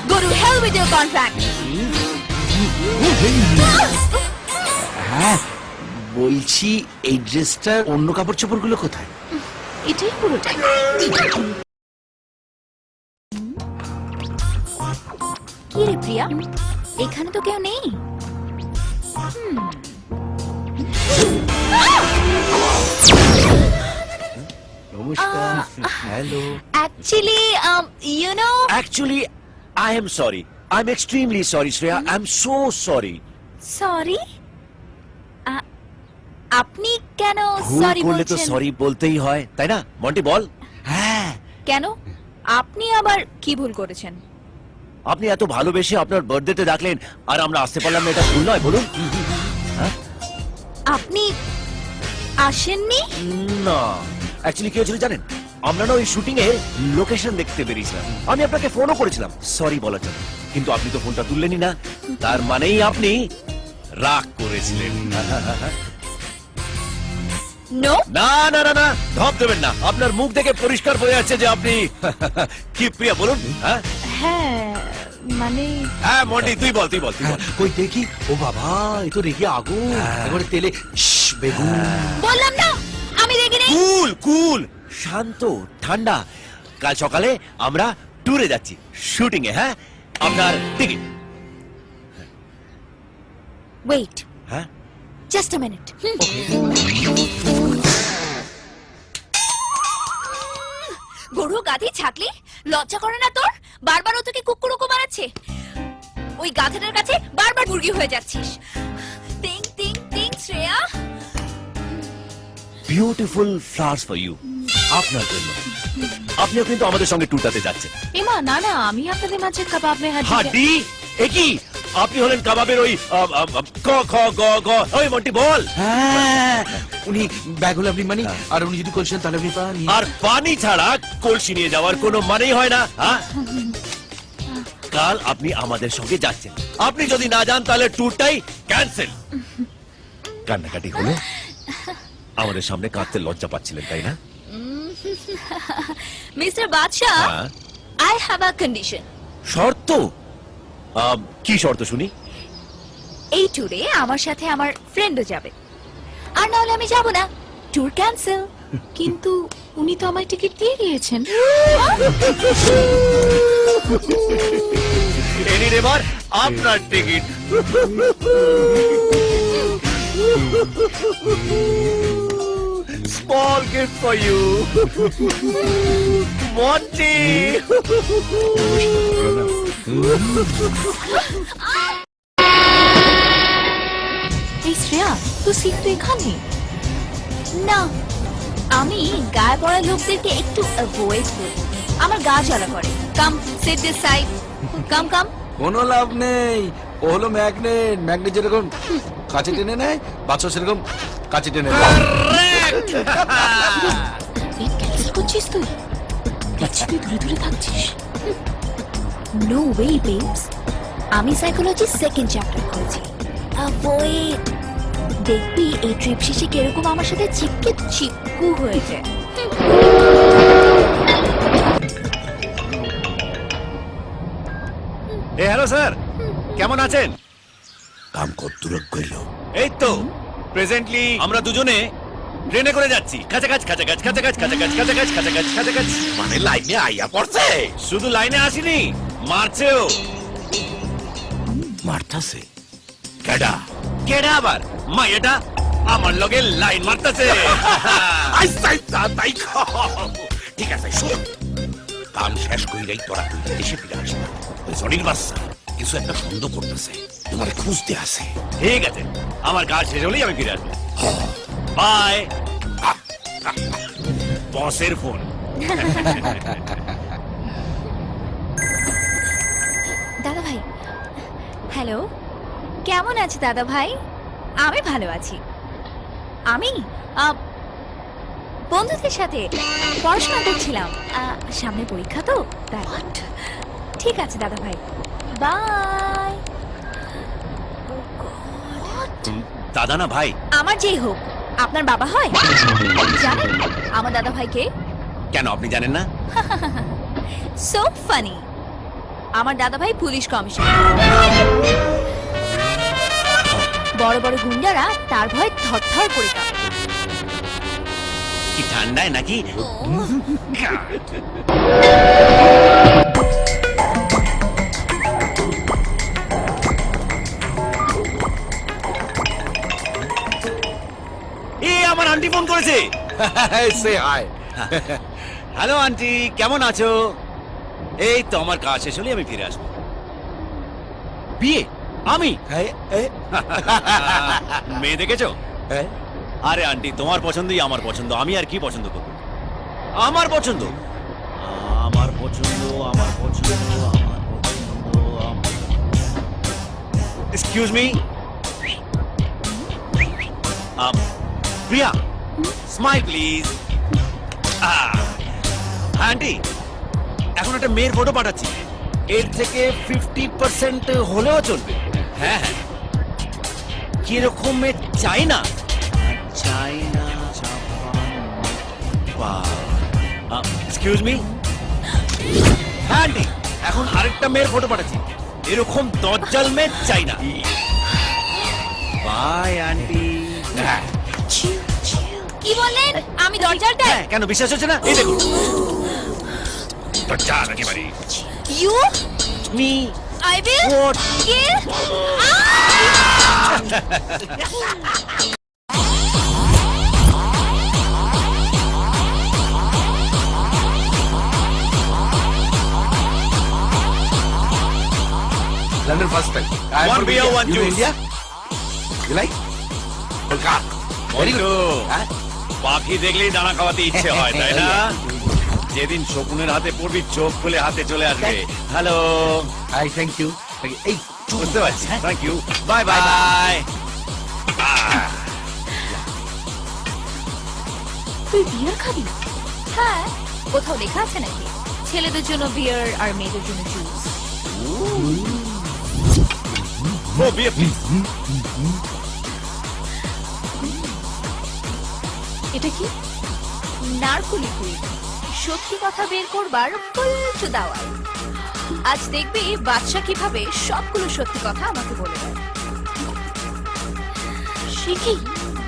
Go to hell with your contract হ্যাঁ বলছি এই ড্রেসটার অন্য কাপড় চোপড় গুলো কোথায়? এটাই পুরোটাই। কি রে প্রিয়া, এখানে তো কেউ নেই। নমস্কার। Hello. Actually you know Actually, I am sorry. I'm extremely sorry, Shreya. I'm so sorry. Sorry, আপনি কেন ভুল সরি করলে তো বলছেন? সরি বলতেই হয়, তাই না? মন্টি বল। হ্যাঁ কেন? আপনি আবার কি ভুল করেছেন? আপনি এত ভালোবেসে আপনার বার্থডেতে ডাকলেন আর আমরা আসতে পারলাম না, এটা ভুল নয় বলুন? আপনি আসেননি? না অ্যাকচুয়ালি কি হয়েছিল জানেন? আমরা না ওই শুটিং এর লোকেশন দেখতে বেরিয়েছিলাম। আমি আপনাকে ফোনও করেছিলাম সরি বলার জন্য, কিন্তু আপনি তো ফোনটা তুললেনই না। তার মানেই আপনি রাগ করেছিলেন। নো না না না না ধপ দেবেন না। আপনার মুখ দেখে পরিষ্কার বোঝা যাচ্ছে যে আপনি কি প্রিয়া বলুন। হ্যাঁ হ্যাঁ মানে হ্যাঁ মন্টি তুই বল তুই বল তুই বল। কই দেখি। ও বাবা এ তো রেগে আগুন। এবারে তেলে বেগুন। বললাম না আমি রেগে নেই। কুল কুল শান্ত ঠান্ডা। কাল সকালে আমরা ট্যুরে যাচ্ছি শুটিং এ। হ্যাঁ আপনার টিকিট। ওয়েট হ্যাঁ জাস্ট আ মিনিট। গরু গাধি ছাগলি লজ্জা করে না তোর? বারবার ও তোকে কুকুরকো বানাচ্ছে। ওই গাধাটার কাছে বারবার মুরগি হয়ে যাচ্ছিস। টিং টিং টিং Shreya. Beautiful flowers for you. আপনার জন্য। আপনিও কিন্তু আমাদের সঙ্গে ট্যুরটাতে যাচ্ছেন। এমা না না, আমি আপনাদের মাঝে কাবাব মে হাড্ডি। হাড্ডি একই আপনি হলেন কাবাবের ওই ক খ গ গ। ওই মন্টি বল। হ্যাঁ উনি ব্যাগ হলে আপনি মানি, আর উনি যদি করছেন তাহলে আপনি পানি। আর পানি ছাড়া কলসি নিয়ে যাওয়ার কোনো মানেই হয় না। হ্যাঁ কাল আপনি আমাদের সঙ্গে যাচ্ছেন। আপনি যদি না যান তাহলে ট্যুরটাই ক্যান্সেল। কান্নাকাটি হলো? আমাদের সামনে কাঁদতে লজ্জা পাচ্ছিলেন তাই না? মিস্টার বাদশাহ, হ্যাঁ। I have a condition. শর্ত? কি শর্ত শুনি? এই ট্যুরে আমার সাথে আমার ফ্রেন্ডও যাবে, আর না হলে আমি যাব না। Tour cancel. কিন্তু উনি তো আমায় টিকিট দিয়ে গিয়েছেন। এনিন এবার আপনার ticket. Small gift for you, Monty. এই শ্রেয়া, তো সিট তো এখানে। না, আমি গায়ে পড়া লোকদেরকে একটু অ্যাভয়েড করি। আমার গা জ্বালা করে। কাম সিট দিস সাইড। কাম কাম। কোনো লাভ নেই। ও হলো ম্যাগনেট। ম্যাগনেট যেরকম কাছে টেনে নেয়, বাচ্চা সেরকম কাছে টেনে ক্যান্সেল করছিস তুই? দেখছি তুই দূরে দূরে থাকছিস। নো ওয়ে বেবস, আমি সাইকোলজি সেকেন্ড চ্যাপ্টার করেছি। অ্যাভয়েড। দেখবি এই ট্রিপ শেষে কিরকম আমার সাথে চিপকে চিপকু হয়ে যায়। হ্যালো স্যার, কেমন আছেন? কাম কদ্দুর কইল এই তো প্রেজেন্টলি আমরা দুজনে ট্রেনে করে যাচ্ছি। কাছাকাছি কাছাকাছি কাছাকাছি কাছাকাছি কাছাকাছি কাছাকাছি কাছাকাছি। মানে লাইনে আইয়া পড়ছে, শুধু লাইনে আসিনি, মারছেও। মারতাছে কেডা? কেডা আবার? মাইয়াটা আমার লগে লাইন মারতেছে। তাই ঠিক আছে, শোন, কাম শেষ কইরাই তোরা তুই দেশে ফিরে আসবে। ওই জনির বাচ্চা কিছু একটা সন্দেহ করতেছে, তোমার খুঁজতে আছে। ঠিক আছে, আমার কাজ শেষ হলেই আমি ফিরে আসবো। বাই। বসের ফোন। দাদা ভাই, হ্যালো, কেমন আছে দাদা ভাই? আমি ভালো আছি। আমি বন্ধুদের সাথে পড়াশোনা করছিলাম, সামনে পরীক্ষা তো তাই। ঠিক আছে দাদা ভাই, বাই। দাদা না ভাই? আমার যেই হোক, আপনার বাবা হয়? জানেন আমার দাদা ভাইকে? কেন আপনি জানেন না? So funny. আমার দাদা ভাই পুলিশ কমিশনার। বড় বড় গুন্ডারা তার ভয় থরথর করে কাঁপে। কি ঠান্ডায় নাকি? আমার আন্টি ফোন করেছে। সে হাই। হ্যালো আন্টি, কেমন আছো? এই তো আমার কাজ শেষ হলে আমি ফিরে আসবো। বিয়ে? আমি? মেয়ে দেখেছো? আরে আন্টি, তোমার পছন্দই আমার পছন্দ, আমি আর কি পছন্দ করবো? আমার পছন্দ, আমার পছন্দ, আমার পছন্দ, আমার পছন্দ। Excuse me, Priya, smile please. Aunty, এখন একটা মেয়ের ফটো পাঠাচ্ছি, এর থেকে 50% হলেও চলবে। হ্যাঁ হ্যাঁ, কিরকম মেয়ে চাই না? চাই না। এক্সকিউজ মি, হ্যাঁ আন্টি, এখন আরেকটা মেয়ের ফটো পাঠাচ্ছি, এরকম দজ্জাল মেয়ে চাই না। By aunty. কি বললেন? আমি দরজাটা? কেন বিশ্বাস হচ্ছে না? এই দেখুন, দরজাল একেবারে। You me I will kill. London first time. One beer, one You juice. India? You like? Kolkata. Very good. পাখি দেখলেই দানা খাওয়াতে ইচ্ছে হয়, তাই না? যেদিন শকুনের হাতে পড়বি, চোখ খুলে হাতে চলে আসবে। Hello, Hi, thank you. এই বুঝতে পারছি। Thank you, bye bye. তুই বিয়ার খাবি? হ্যাঁ, কোথাও লেখা আছে নাকি ছেলেদের জন্য বিয়ার আর মেয়েদের জন্য জুস? ও বিয়ে প্লিজ। এটা কি? নারকুলি কুইক, সত্যি কথা বের করবার ফুলটু দাওয়াল। আজ দেখবি বাদশা কিভাবে সবগুলো সত্যি কথা আমাকে বলে দেয়। সে কি,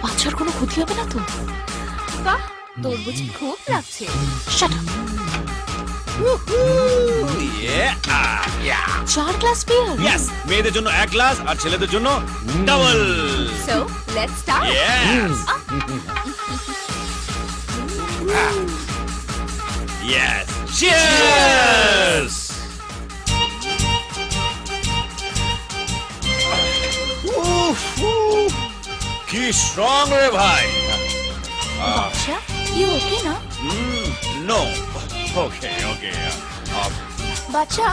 বাচ্চার কোনো ক্ষতি হবে না তো? বাহ, তোর বুঝি খুব লাগছে। Shut up. 4 গ্লাস বিয়ার? ইয়েস, মেয়েদের জন্য 1 গ্লাস আর ছেলেদের জন্য double. So let's start. Yes. Yes. Cheers. কি স্ট্রং রে ভাই। বাদশা, ইউ ওকে না? নো, ওকে ওকে। বাচ্চা,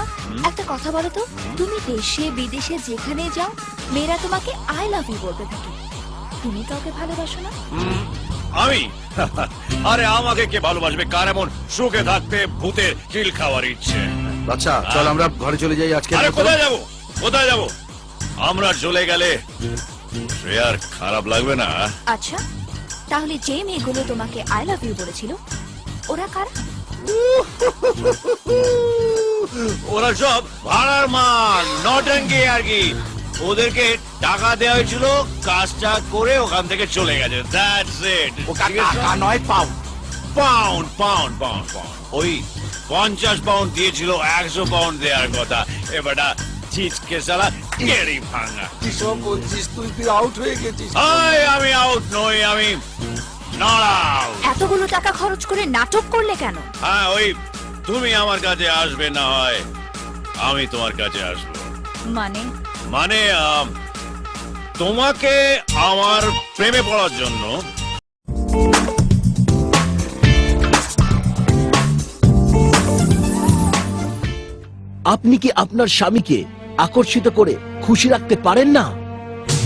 একটা কথা বলো তো, তুমি দেশে বিদেশে যেখানে যাও মেয়েরা তোমাকে আই লাভ ইউ বলতে থাকে, তুমি কাউকে ভালোবাসো না? আমি আরে আমাকে কে ভালোবাসবে? কার এমন সুখে থাকতে ভূতের কিল খাওয়ার ইচ্ছে? আচ্ছা চল আমরা ঘরে চলে যাই আজকে। আরে কোথায় যাবো, কোথায় যাবো? আমরা চলে গেলে শ্রেয়ার খারাপ লাগবে না? আচ্ছা, তাহলে যে মেয়েগুলো তোমাকে আই লাভ ইউ বলেছিল ওরা কারা? ওরা সব ভাড়ার মাল, নটঙ্কি আর কি। ওদেরকে টাকা দেওয়া হয়েছিল, কাজটা করে ওখান থেকে চলে গেছে। That's it. টাকা নয় pound. Pound pound pound pound. ওই 50 পাউন্ড দিয়েছিল, 100 পাউন্ড দেওয়ার কথা। এবারটা চিচকে সালা কেড়ি ভাঙা। কি সব বলছিস তুই? তুই আউট হয়ে গেছিস। আমি আউট নই, আমি নট আউট। এতগুলো টাকা খরচ করে নাটক করলে কেন? হ্যাঁ, ওই তুমি আমার কাছে আসবে, না হয় আমি তোমার কাছে আসবো। মানে মানে তোমাকে আমার প্রেমে পড়ার জন্য। আপনি কি আপনার স্বামীকে আকর্ষিত করে খুশি রাখতে পারেন না?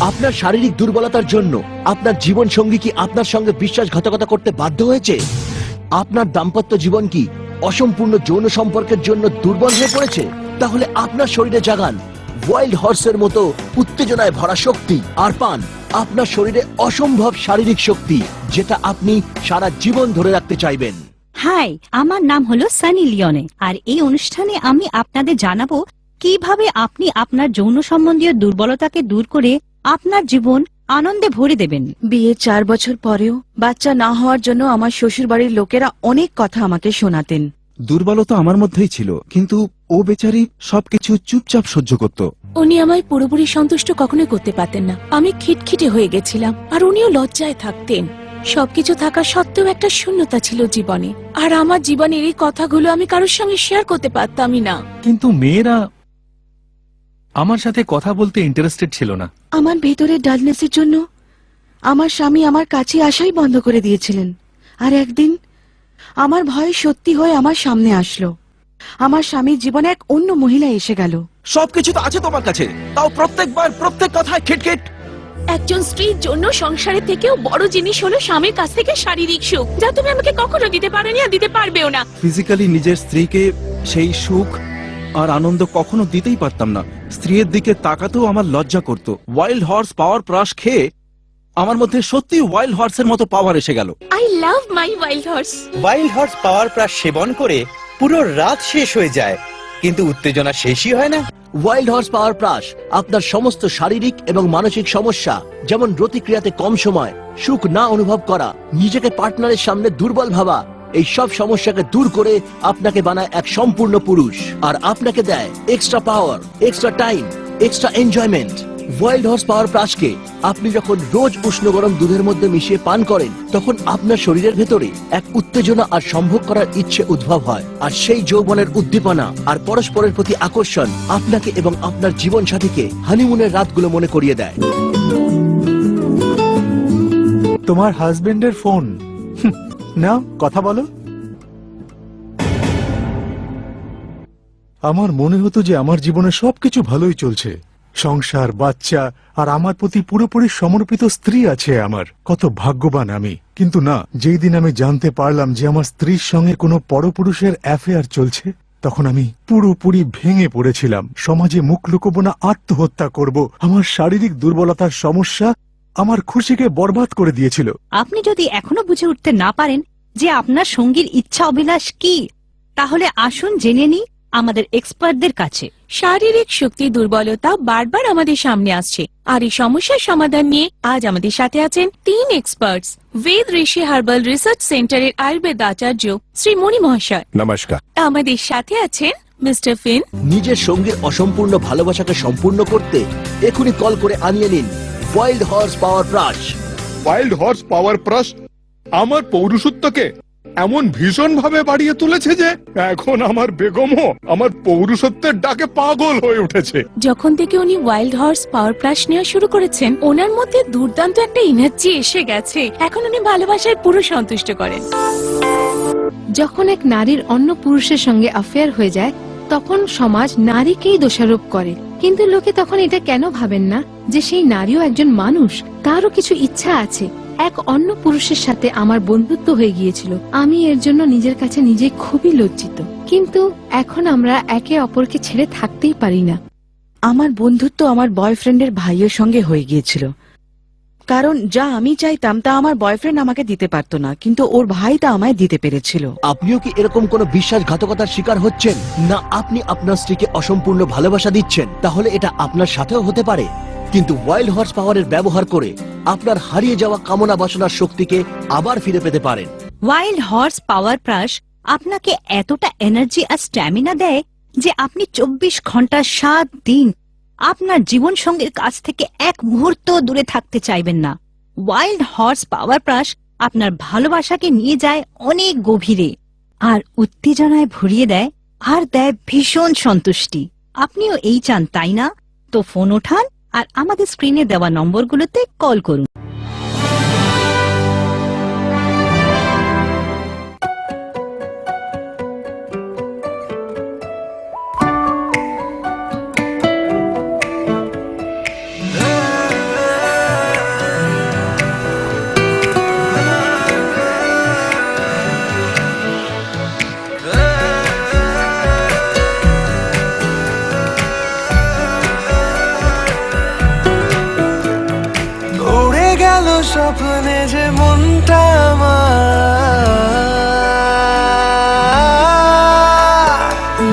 আপনার শারীরিক দুর্বলতার জন্য আপনার জীবন সঙ্গী কি আপনার সঙ্গে বিশ্বাসঘাতকতা করতে বাধ্য হয়েছে? আপনার দাম্পত্য জীবন কি অসম্পূর্ণ যৌন সম্পর্কের জন্য দুর্বল হয়ে পড়েছে? তাহলে আপনার শরীরে জাগান ওয়াইল্ড হর্সের মতো উত্তেজনায় ভরা শক্তি, আর পান আপনার শরীরে অসম্ভব শারীরিক শক্তি, যেটা আপনি সারা জীবন ধরে রাখতে চাইবেন। হাই, আমার নাম হলো সানি লিওনে, আর এই অনুষ্ঠানে আমি আপনাদের জানাবো কিভাবে আপনি আপনার যৌন সম্বন্ধীয় দুর্বলতাকে দূর করে আপনার জীবন আনন্দে ভরে দেবেন। বিয়ে 4 বছর পরেও বাচ্চা না হওয়ার জন্য আমার শ্বশুর বাড়ির লোকেরা অনেক কথা আমাকে শোনাতেন। দুর্বলতা আমার মধ্যেই ছিল, কিন্তু ও বেচারি সবকিছু চুপচাপ সহ্য করত। উনি আমায় পুরোপুরি সন্তুষ্ট কখনোই করতে পারতেন না। আমি খিটখিটে হয়ে গেছিলাম, আর উনিও লজ্জায় থাকতেন। সবকিছু থাকা সত্ত্বেও একটা শূন্যতা ছিল জীবনে, আর আমার জীবনের এই কথাগুলো আমি কারোর সঙ্গে শেয়ার করতে পারতামই না। কিন্তু মেয়েরা আমার সাথে কথা বলতে ইন্টারেস্টেড ছিল না। আমার ভেতরে ডালনেসের জন্য আমার স্বামী আমার কাছে আসাই বন্ধ করে দিয়েছিলেন। আর একদিন আমার ভয় সত্যি হয়ে আমার সামনে আসলো। আমার স্বামীর জীবনে এক অন্য মহিলা এসে গেল। সবকিছু তো আছে তোমার কাছে, তাও প্রত্যেকবার প্রত্যেক কথায় খিটখিট। একজন স্ত্রীর জন্য সংসারের থেকেও বড় জিনিস হলো স্বামীর কাছ থেকে শারীরিক সুখ, যা তুমি আমাকে কখনো দিতে পারোনি আর দিতে পারবেও না। ফিজিক্যালি নিজের স্ত্রীকে সেই সুখ আর আনন্দ কখনো দিতেই পারতাম না। স্ত্রীর দিকে তাকাতেও আমার লজ্জা করত। ওয়াইল্ড হর্স পাওয়ার প্রাশ খেয়ে আমার মধ্যে সত্যি ওয়াইল্ড হর্সের মতো পাওয়ার এসে গেল। I love my wild horse. Wild horse power Prash সেবন করে পুরো রাত শেষ হয়ে যায়, কিন্তু উত্তেজনা শেষই হয় না। ওয়াইল্ড হর্স পাওয়ার প্রাশ আপনার সমস্ত শারীরিক এবং মানসিক সমস্যা, যেমন রতিক্রিয়াতে কম সময়, সুখ না অনুভব করা, নিজেকে পার্টনারের সামনে দুর্বল ভাবা, এই সব সমস্যাকে দূর করে আপনাকে বানায় এক সম্পূর্ণ পুরুষ, আর আপনাকে দেয় extra power, extra time, extra enjoyment. Wild horse power প্রাশকে আপনি যখন রোজ উষ্ণ গরম দুধের মধ্যে মিশিয়ে পান করেন, তখন আপনার শরীরের ভেতরে এক উত্তেজনা আর সম্ভোগ করার ইচ্ছে উদ্ভব হয়, আর সেই যৌবনের উদ্দীপনা আর পরস্পরের প্রতি আকর্ষণ আপনাকে এবং আপনার জীবন সাথীকে হানিমুনের রাতগুলো মনে করিয়ে দেয়। তোমার হাজবেন্ডের ফোন। নাও কথা বলো। আমার মনে হতো যে আমার জীবনে সবকিছু ভালোই চলছে, সংসার, বাচ্চা আর আমার প্রতি পুরোপুরি সমর্পিত স্ত্রী আছে আমার। কত ভাগ্যবান আমি। কিন্তু না, যেই দিন আমি জানতে পারলাম যে আমার স্ত্রীর সঙ্গে কোনো পরপুরুষের অ্যাফেয়ার চলছে, তখন আমি পুরোপুরি ভেঙে পড়েছিলাম। সমাজে মুখ লুকোবো না, আত্মহত্যা করব। আমার শারীরিক দুর্বলতার সমস্যা আমার খুশিকে বরবাদ করে দিয়েছিল। আপনি যদি এখনো বুঝে উঠতে না পারেন যে আপনার সঙ্গীর ইচ্ছা অভিলাষ কি, তাহলে আসুন জেনে নিই আমাদের এক্সপার্টদের কাছে। শারীরিক শক্তি দুর্বলতা বারবার আমাদের সামনে আসছে, আর এই সমস্যার সমাধান নিয়ে আজ আমাদের সাথে আছেন 3 এক্সপার্টস। বেদ ঋষি হার্বাল রিসার্চ সেন্টারের আয়ুর্বেদ আচার্য শ্রী মণি মহাশয়। নমস্কার। আমাদের সাথে আছেন মিস্টার ফিন। নিজের সঙ্গীর অসম্পূর্ণ ভালোবাসাকে সম্পূর্ণ করতে এখনই কল করে আনিয়ে নিন wild horse power Prash. Wild horse power Prash আমার পৌরুষত্বকে এমন ভীষণ ভাবে বাড়িয়ে তুলেছে যে এখন আমার বেগমও আমার পৌরুষত্বের ডাকে পাগল হয়ে উঠেছে। যখন থেকে উনি ওয়াইল্ড হর্স পাওয়ার প্লাস নেওয়া শুরু করেছেন, ওনার মধ্যে দুর্দান্ত একটা এনার্জি এসে গেছে। এখন উনি ভালোবাসায় পুরো সন্তুষ্ট করেন। যখন এক নারীর অন্য পুরুষের সঙ্গে অ্যাফেয়ার হয়ে যায়, তখন সমাজ নারীকেই দোষারোপ করে, কিন্তু লোকে তখন এটা কেন ভাবেন না যে সেই নারীও একজন মানুষ, তারও কিছু ইচ্ছা আছে। এক অন্য পুরুষের সাথে আমার বন্ধুত্ব হয়ে গিয়েছিল, আমি এর জন্য নিজের কাছে নিজে খুবই লজ্জিত, কিন্তু এখন আমরা একে অপরকে ছেড়ে থাকতেই পারি না। আমার বন্ধুত্ব আমার বয়ফ্রেন্ডের ভাইয়ের সঙ্গে হয়ে গিয়েছিল, কারণ যা আমি চাইতাম তা আমার বয়ফ্রেন্ড আমাকে দিতে পারতো না, কিন্তু ওর ভাই তা আমায় দিতে পেরেছিল। আপনিও কি এরকম কোনো বিশ্বাসঘাতকতার শিকার হচ্ছেন না? আপনি আপনার স্ত্রীকে অসম্পূর্ণ ভালোবাসা দিচ্ছেন, তাহলে এটা আপনার সাথেও হতে পারে, কিন্তু ওয়াইল্ড হর্স পাওয়ারের ব্যবহার করে আপনার হারিয়ে যাওয়া কামনা বাসনার শক্তিকে আবার ফিরে পেতে পারেন। ওয়াইল্ড হর্স পাওয়ার প্রাশ আপনাকে এতটা এনার্জি আর স্ট্যামিনা দেয় যে আপনি 24 ঘন্টা 7 দিন আপনার জীবন সঙ্গীর কাছ থেকে এক মুহূর্ত দূরে থাকতে চাইবেন না। ওয়াইল্ড হর্স পাওয়ার প্রাশ আপনার ভালোবাসাকে নিয়ে যায় অনেক গভীরে আর উত্তেজনায় ভরিয়ে দেয় আর দেয় ভীষণ সন্তুষ্টি। আপনিও এই চান, তাই না? তো ফোন ওঠান আর আমাদের স্ক্রিনে দেওয়া নম্বরগুলোতে কল করুন। উড়ে গেল স্বপ্নে যে মনটা আমার,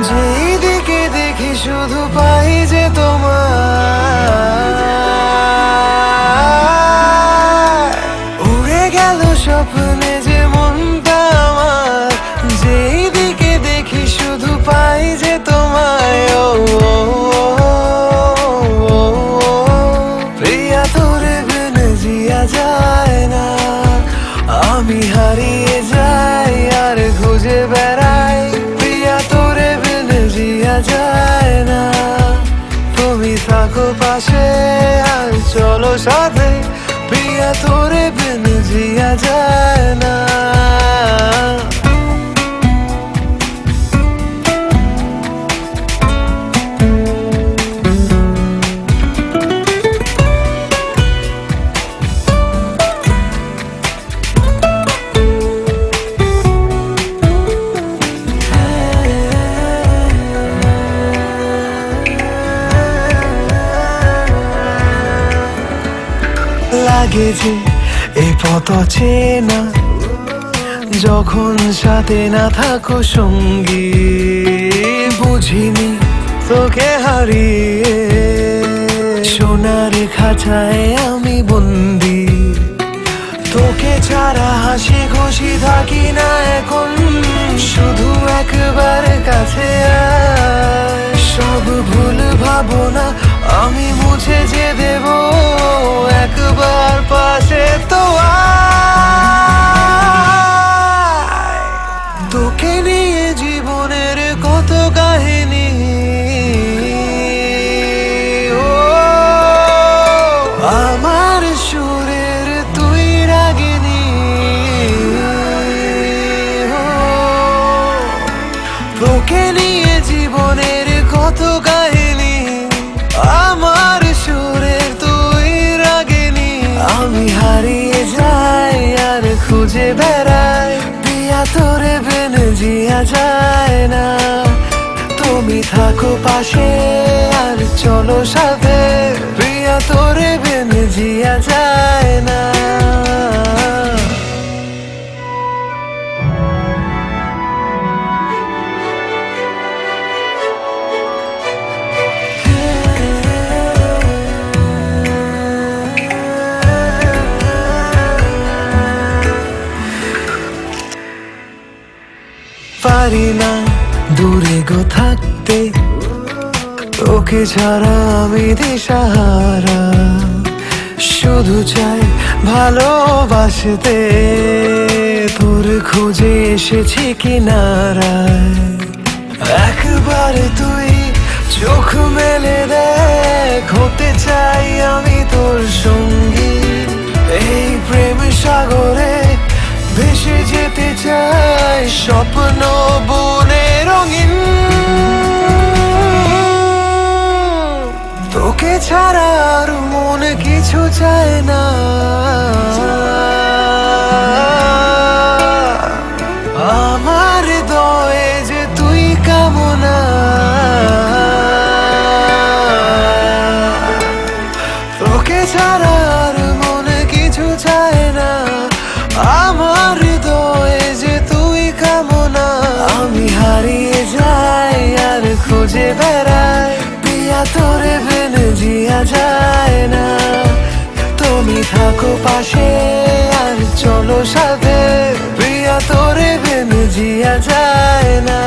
যেই দিকে দেখি শুধু পাই যে তোমার। উড়ে গেল স্বপ্নে যে মনটা আমার, যেই দিকে দেখি শুধু পাই যে তোমায়। ও প্রিয়া তোরে বিনে জিয়া যায় না, আমি হারিয়ে যাই আর খুঁজে বেড়াই। প্রিয়া তোরে বিনে জিয়া যায় না, তুমি থাকো পাশে আর চলো সাথে। প্রিয়া তোরে বিনে জিয়া যায় না। লাগে যে এই পথ চেনা, যখন সাথে না থাকো সঙ্গী। বুঝিনি তোকে হারিয়ে সোনার খাঁচায় আমি বন্দি। তোকে ছাড়া হাসি খুশি থাকি না এখন, শুধু একবার কাছে আয়। সব ভুল ভাবনা আমি মুছে যে দেব, একবার পাশে তো আয়। তোকে নিয়ে জীবনের কত কাহিনী, ও আমার সুরের তুই রাগিনী। ও তোকে নিয়ে জীবনের কত কাহিনী, আমার সুরের তুই রাগিনী। আমি হারিয়ে যাই আর খুঁজে বেড়াই, প্রিয়া তোরে বিনে জিয়া যায় না। তুমি থাকো পাশে আর চলো সাথে। প্রিয়া তোরে বিনে জিয়া যায় না। পারি না দূরে গো থাকতে, তোকে ছাড়া আমি দিশাহারা। শুধু চাই ভালোবাসতে, তোর খুঁজে এসেছি কিনারায়। একবার তুই চোখ মেলে দেখ, হতে চাই আমি তোর সঙ্গী। এই প্রেম সাগরে ভেসে যেতে চাই, স্বপ্ন বনে রঙিন। তোকে ছাড়া আর মন কিছু চায় না, আমার হৃদয়ে যে তুই কামনা, তোকে ছাড়া আর মন কিছু চায় না, আমার হৃদয়ে যে তুই কামনা। আমি হারিয়ে যাই আর খুঁজে বেড়াই, পিয়া তোরে বিনে জিয়া যায় না। তুমি থাকো পাশে আর চলো সাথে, পিয়া তোরে বিনে জিয়া যায় না।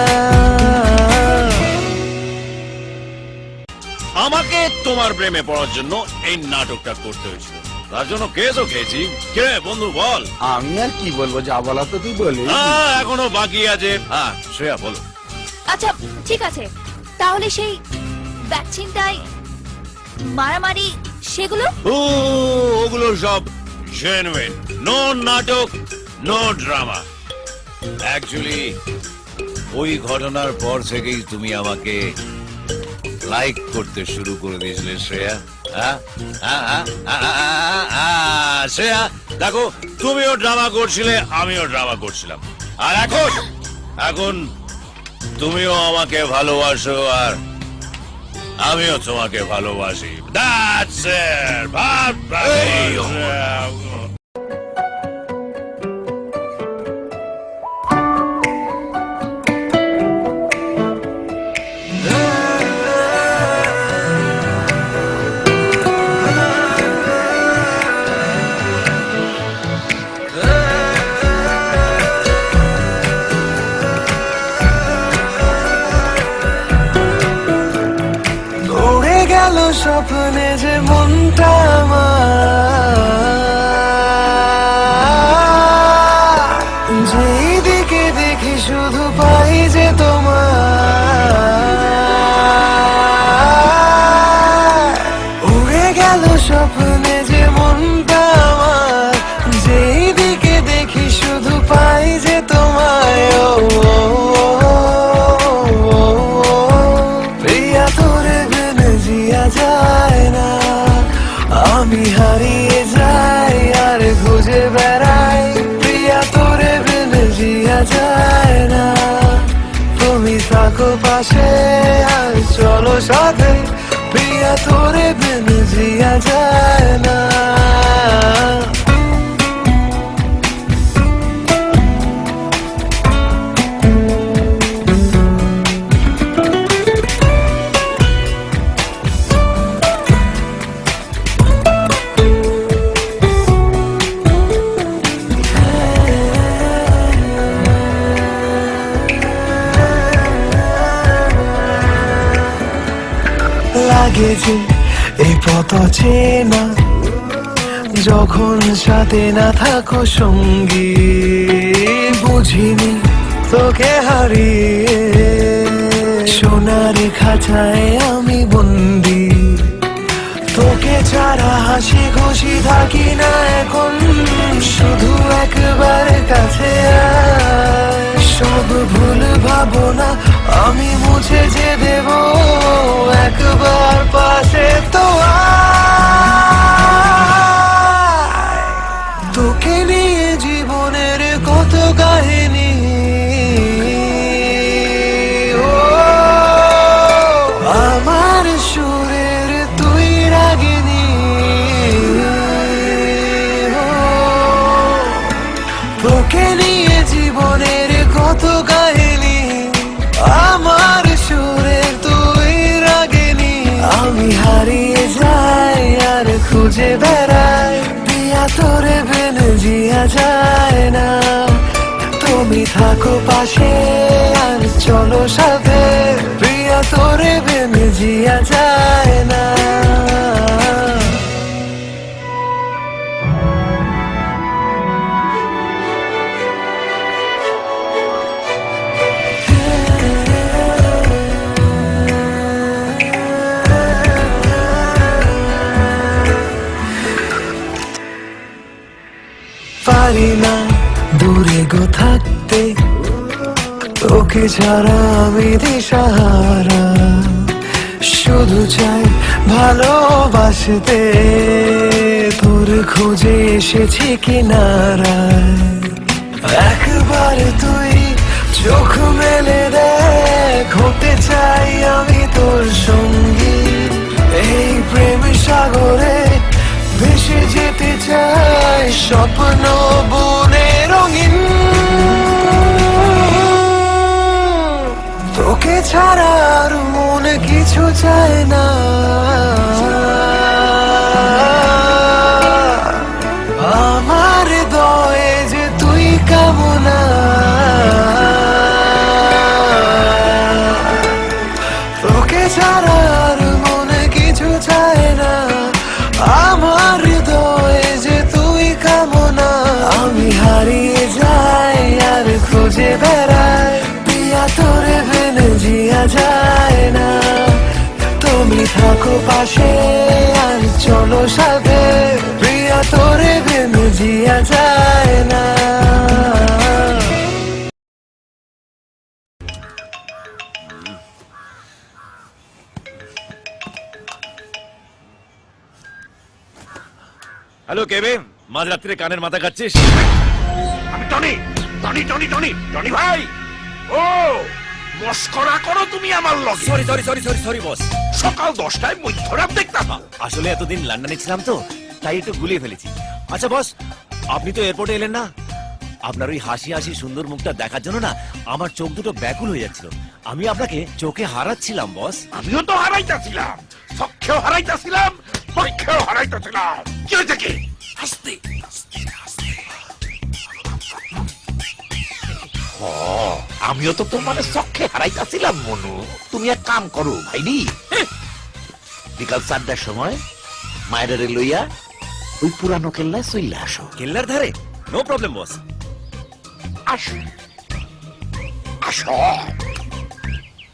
আমাকে তোমার প্রেমে পড়ার জন্য এই নাটকটা করতে হয়েছিল, তার জন্য কেসও খেয়েছি। কে বন্ধু বল। আমি আর কি বলবো, যা বলা তো তুই বলি। এখনো বাকি আছে। হ্যাঁ শ্রেয়া বলো। আচ্ছা ঠিক আছে, তাহলে সেই ব্যাকচিন্তায় মারামারি সেগুলো ওগুলো সব জেনুইন, নো নাটক, নো ড্রামা। অ্যাকচুয়ালি ওই ঘটনার পর থেকেই তুমি আমাকে লাইক করতে শুরু করে দিয়েছিলে শ্রেয়া। শ্রেয়া দেখো, তুমিও ড্রামা করছিলে, আমিও ড্রামা করছিলাম, আর এখন তুমিও আমাকে ভালোবাসো আর আমিও তোমাকে ভালোবাসি। That's it. উড়ে গেল স্বপ্নে যে মনটা আমার, যেই দিকে দেখি শুধু পাই যে তোমার। উড়ে গেল স্বপ্নে যে মনটা আমার, যেই দিকে দেখি শুধু পাই যে তোমায়। প্রিয়া তোরে বিনে জিয়া যায় না, আমি হারিয়ে যাই আর খুঁজে বেড়াই, প্রিয়া তোরে বিনে জিয়া যায় না। তুমি থাকো পাশে আর চলো সাথে, প্রিয়া তোরে বিনে জিয়া যায় না। লাগে যে এই পথ চেনা, যখন সাথে না থাকো সঙ্গী, বুঝিনি তোকে হারিয়ে সোনার খাঁচায় আমি বন্দি। তোকে ছাড়া হাসি খুশি থাকি না এখন, শুধু একবার কাছে আয়। সব ভুল ভাবনা আমি মুছে যে দেব, একবার পাশে তো আয়। তোকে নিয়ে জীবনের কত কাহিনী, আমার সুরের তুই রাগিনী। তোকে নিয়ে জীবনের কত কাহিনী, আমার সুরের তুই রাগিনী। আমি হারিয়ে যাই আর খুঁজে বেড়াই, পিয়া তোরে বিনে জিয়া যায় না। তুমি থাকো পাশে আর চলো সাথে, প্রিয়া তোরে বিনে জিয়া যায় না। পারি না দূরে গো থাকতে, তোকে ছাড়া আমি দিশাহারা। শুধু চাই ভালোবাসতে তোর খোঁজে এসেছি কিনারায় একবার তুই চোখ মেলে দেখ হতে চাই আমি তোর সঙ্গী এই প্রেম সাগরে ভেসে যেতে চাই স্বপ্ন বনে রঙিন তোকে ছাড়া আর মনে কিছু চায় না আমার হৃদয়ে যে তুই কামনা তোকে ছাড়া আর মনে কিছু চায় না আমার হৃদয়ে যে তুই কামনা আমি হারিয়ে যাই আর খুঁজে বেড়াই পিয়া তোরে বিনে জিয়া যায় না তুমি থাকো পাশে আর চলো সাথে প্রিয়া তোরে বিনে জিয়া যায় না হ্যালো কেবে মাঝরাত্রে কানের মাথা খাচ্ছিস? আমি Tony Tony Tony Tony Tony ভাই ও মস্করা করো তুমি আমার লগে। Sorry sorry sorry sorry sorry boss, সকাল 10টায় মধ্যরাত দেখতাম। আসলে এতদিন লন্ডনে ছিলাম তো তাই একটু গুলিয়ে ফেলেছি। আচ্ছা বস, আপনি তো এয়ারপোর্টে এলেন না, আপনার ওই হাসি হাসি সুন্দর মুখটা দেখার জন্য না আমার চোখ দুটো ব্যাকুল হয়ে যাচ্ছিল। আমি আপনাকে চোখে হারাচ্ছিলাম বস। আমিও তো হারাইতাছিলাম, সখ্যেও হারাইতাছিলাম, পক্ষেও হারাইতাছিলাম। কি হয়েছে কি? হাসতে আমিও তো তোমার চক্ষে হারাইতাছিলাম মনু। তুমি এক কাম করো ভাইনি, বিকাল 4টার সময় মায়ের লইয়া ওই পুরানো কেল্লায় চলে আসো। কেল্লার ধারে? নো প্রবলেম বস। আসো আসো।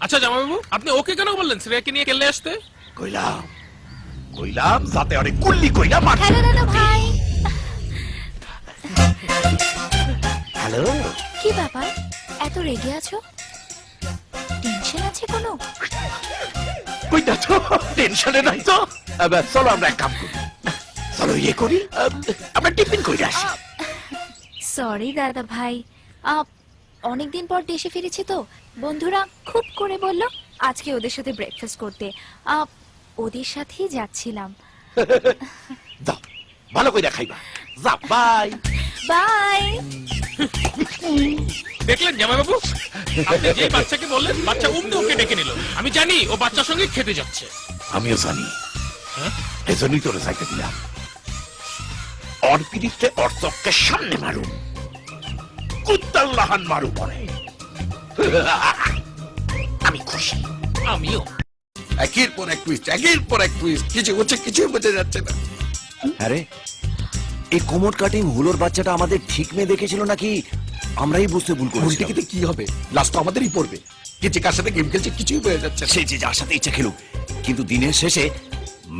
আচ্ছা জামাইবাবু, আপনি ওকে কেন বললেন শ্রেয়াকে নিয়ে কেল্লে আসতে? কইলাম কইলাম যাতে অনেক কুল্লি কইলা মার। হ্যালো দাদা ভাই। হ্যালো, কি ব্যাপার এত রেগে আছো? টেনশন আছে কোনো? কইতা তো টেনশনে নাই তো। চলো আমরা এক কাম করি, চলো ইয়ে করি, আমরা টিফিন কইরা আসি। সরি দাদা ভাই, অনেকদিন পর দেশে ফিরেছি তো বন্ধুরা খুব করে বলল আজকে ওদের সাথে ব্রেকফাস্ট করতে। ওদের সাথেই যাচ্ছিলাম। যাও ভালো কইরা খাইবা। যা বাই বাই। দেখলেন জামাইবাবু, আপনি যে বাচ্চাকে বললেন বাচ্চা উমনি ওকে ডেকে নিল। আমি জানি ও বাচ্চার সঙ্গে খেতে যাচ্ছে। আমিও জানি, এজন্যই তোরে যাইতে দিলাম। ওর পিড়িতে ওর চোখের সামনে মারুম, কুত্তাল্লাহান মারু পরে। আমি খুশি। আমিও। একের পর এক টুইস্ট, একের পর এক টুইস্ট, কিছু হচ্ছে কিছুই বোঝা যাচ্ছে না। আরে এই কোমর কাটিং হুলোর বাচ্চাটা আমাদের ঠিক মেয়ে দেখেছিল নাকি আমরাই বুঝতে ভুল ভুল করেছি? টিকিতে কি হবে, লাস্ট তো আমাদেরই পড়বে। কিছু কার সাথে গেম খেলছে কিছুই বোঝা যাচ্ছে না। সে যে যার সাথে ইচ্ছা খেলুক, কিন্তু দিনের শেষে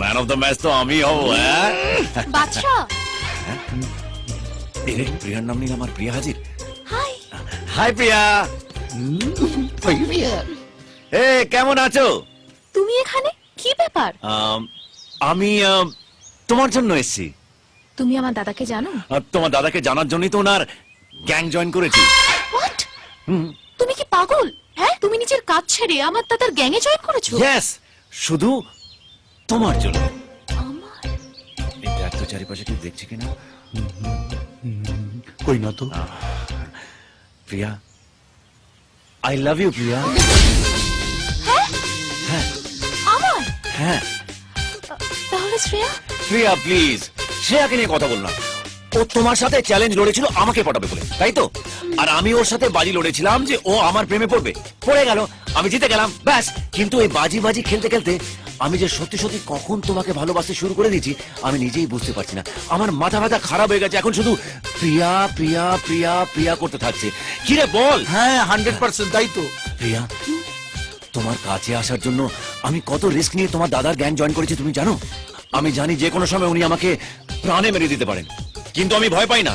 ম্যান অফ দ্য ম্যাচ তো আমি হব। বাচ্চা প্রিয়ার নাম নিয়ে আমার প্রিয়া হাজির। হাই। হাই প্রিয়া। এ কেমন আছো? তুমি এখানে কি ব্যাপার? আমি তোমার জন্য এসেছি। তুমি আমার দাদাকে জানো? তোমার দাদাকে জানার জন্যই তো ওনার গ্যাং জয়েন করেছি। হোয়াট? তুমি কি পাগল? হ্যাঁ, তুমি নিজের কাজ ছেড়ে আমার দাদার গ্যাংয়ে জয়েন করেছো? ইয়েস, শুধু তোমার জন্য। আমার? এই দেখ তো চারিপাশে কেউ দেখছে কিনা। কই না তো। প্রিয়া, আই লাভ ইউ প্রিয়া। হ্যাঁ আমার? হ্যাঁ। তাহলে শ্রেয়া? প্রিয়া প্লিজ, শ্রেয়াকে নিয়ে কথা বল না। ও তোমার সাথে চ্যালেঞ্জ লড়েছিল আমাকে পটাবে বলে, তাই তো? আর আমি ওর সাথে বাজি লড়েছিলাম যে ও আমার প্রেমে পড়বে। পড়ে গেল, আমি জিতে গেলাম, ব্যাস। কিন্তু এই বাজি বাজি খেলতে খেলতে আমি যে সত্যি সত্যি কখন তোমাকে ভালোবাসতে শুরু করে দিয়েছি আমি নিজেই বুঝতে পারছি না। আমার মাথা ব্যথা খারাপ হয়ে গেছে, এখন শুধু প্রিয়া প্রিয়া প্রিয়া প্রিয়া করতে থাকছে। কি রে বল? হ্যাঁ 100% তাই তো। প্রিয়া, তোমার কাছে আসার জন্য আমি কত রিস্ক নিয়ে তোমার দাদার গ্যাং জয়েন করেছি তুমি জানো? আমি জানি যে কোনো সময় উনি আমাকে প্রাণে মেরে দিতে পারেন, কিন্তু আমি ভয় পাই না,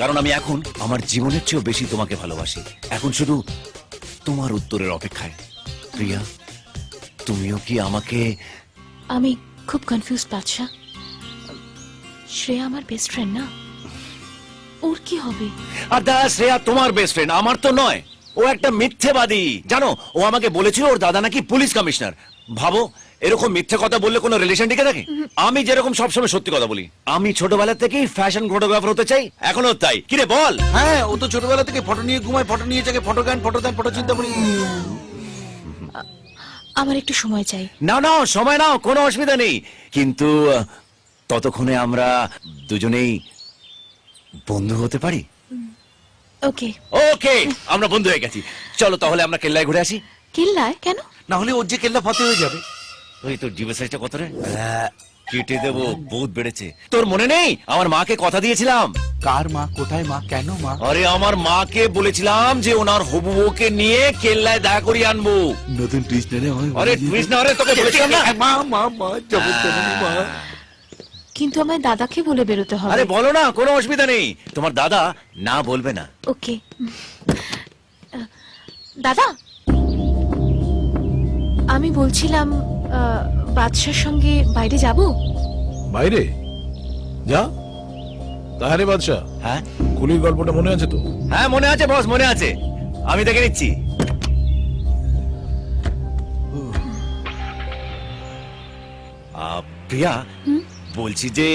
কারণ আমি এখন আমার জীবনের চেয়েও বেশি তোমাকে ভালোবাসি। এখন শুধু তোমার উত্তরের অপেক্ষায়। প্রিয়া, তুমিও কি আমাকে আমি খুব কনফিউজ বাদশা। শ্রেয়া আমার বেস্ট ফ্রেন্ড না, ওর কি হবে? আর দাদা, শ্রেয়া তোমার বেস্ট ফ্রেন্ড, আমার তো নয়। ও একটা মিথ্যেবাদী, জানো? ও আমাকে বলেছিল ওর দাদা নাকি পুলিশ কমিশনার। ভাবো, এরকম মিথ্যে কথা বললে কোনো রিলেশন টিকে থাকে? আমি যেরকম সবসময় সত্যি কথা বলি। আমি ছোটবেলা থেকেই ফ্যাশন ফটোগ্রাফার হতে চাই, এখনো তাই। কিরে বল? হ্যাঁ, ও তো ছোটবেলা থেকে ফটো নিয়ে ঘুমায়, ফটো নিয়ে যাকে, ফটো গান, ফটো দেন, ফটো চিন্তা করি। আমার একটু সময় চাই। না না, সময় নাও, কোনো অসুবিধা নেই। কিন্তু ততক্ষণে আমরা দুজনেই বন্ধু হতে পারি। ওকে ওকে, আমরা বন্ধু হয়ে গেছি। চলো তাহলে আমরা কেল্লায় ঘুরে আসি। কেল্লায় কেন? না হলে ওর যে কেল্লা ফতে হয়ে যাবে। ওই তোর জিভের সাইজটা কত রে? কেটে দেবো, বহুত বেড়েছে। তোর মনে নেই আমার মাকে কথা দিয়েছিলাম? কার মা? কোথায় মা? কেন মা? আরে আমার মাকে বলেছিলাম যে ওনার হবু বউকে নিয়ে কেল্লায় দেখা করিয়ে আনবো। নতুন টুইস্ট না রে। আরে টুইস্ট না রে, তোকে বলেছিলাম না? মা মা মা যাবো মা। কিন্তু আমার দাদাকে বলে বেরোতে হবে। আরে বলো না, কোনো অসুবিধা নেই। তোমার দাদা না বলবে না। ওকে দাদা, আমি বলছিলাম বাদশার সঙ্গে বাইরে যাব। বাইরে যা। তাহলে বাদশাহ, হ্যাঁ কুলির গল্পটা মনে আছে তো? হ্যাঁ মনে আছে বস, মনে আছে। আমি দেখে নিচ্ছি। প্রিয়া, বলছি যে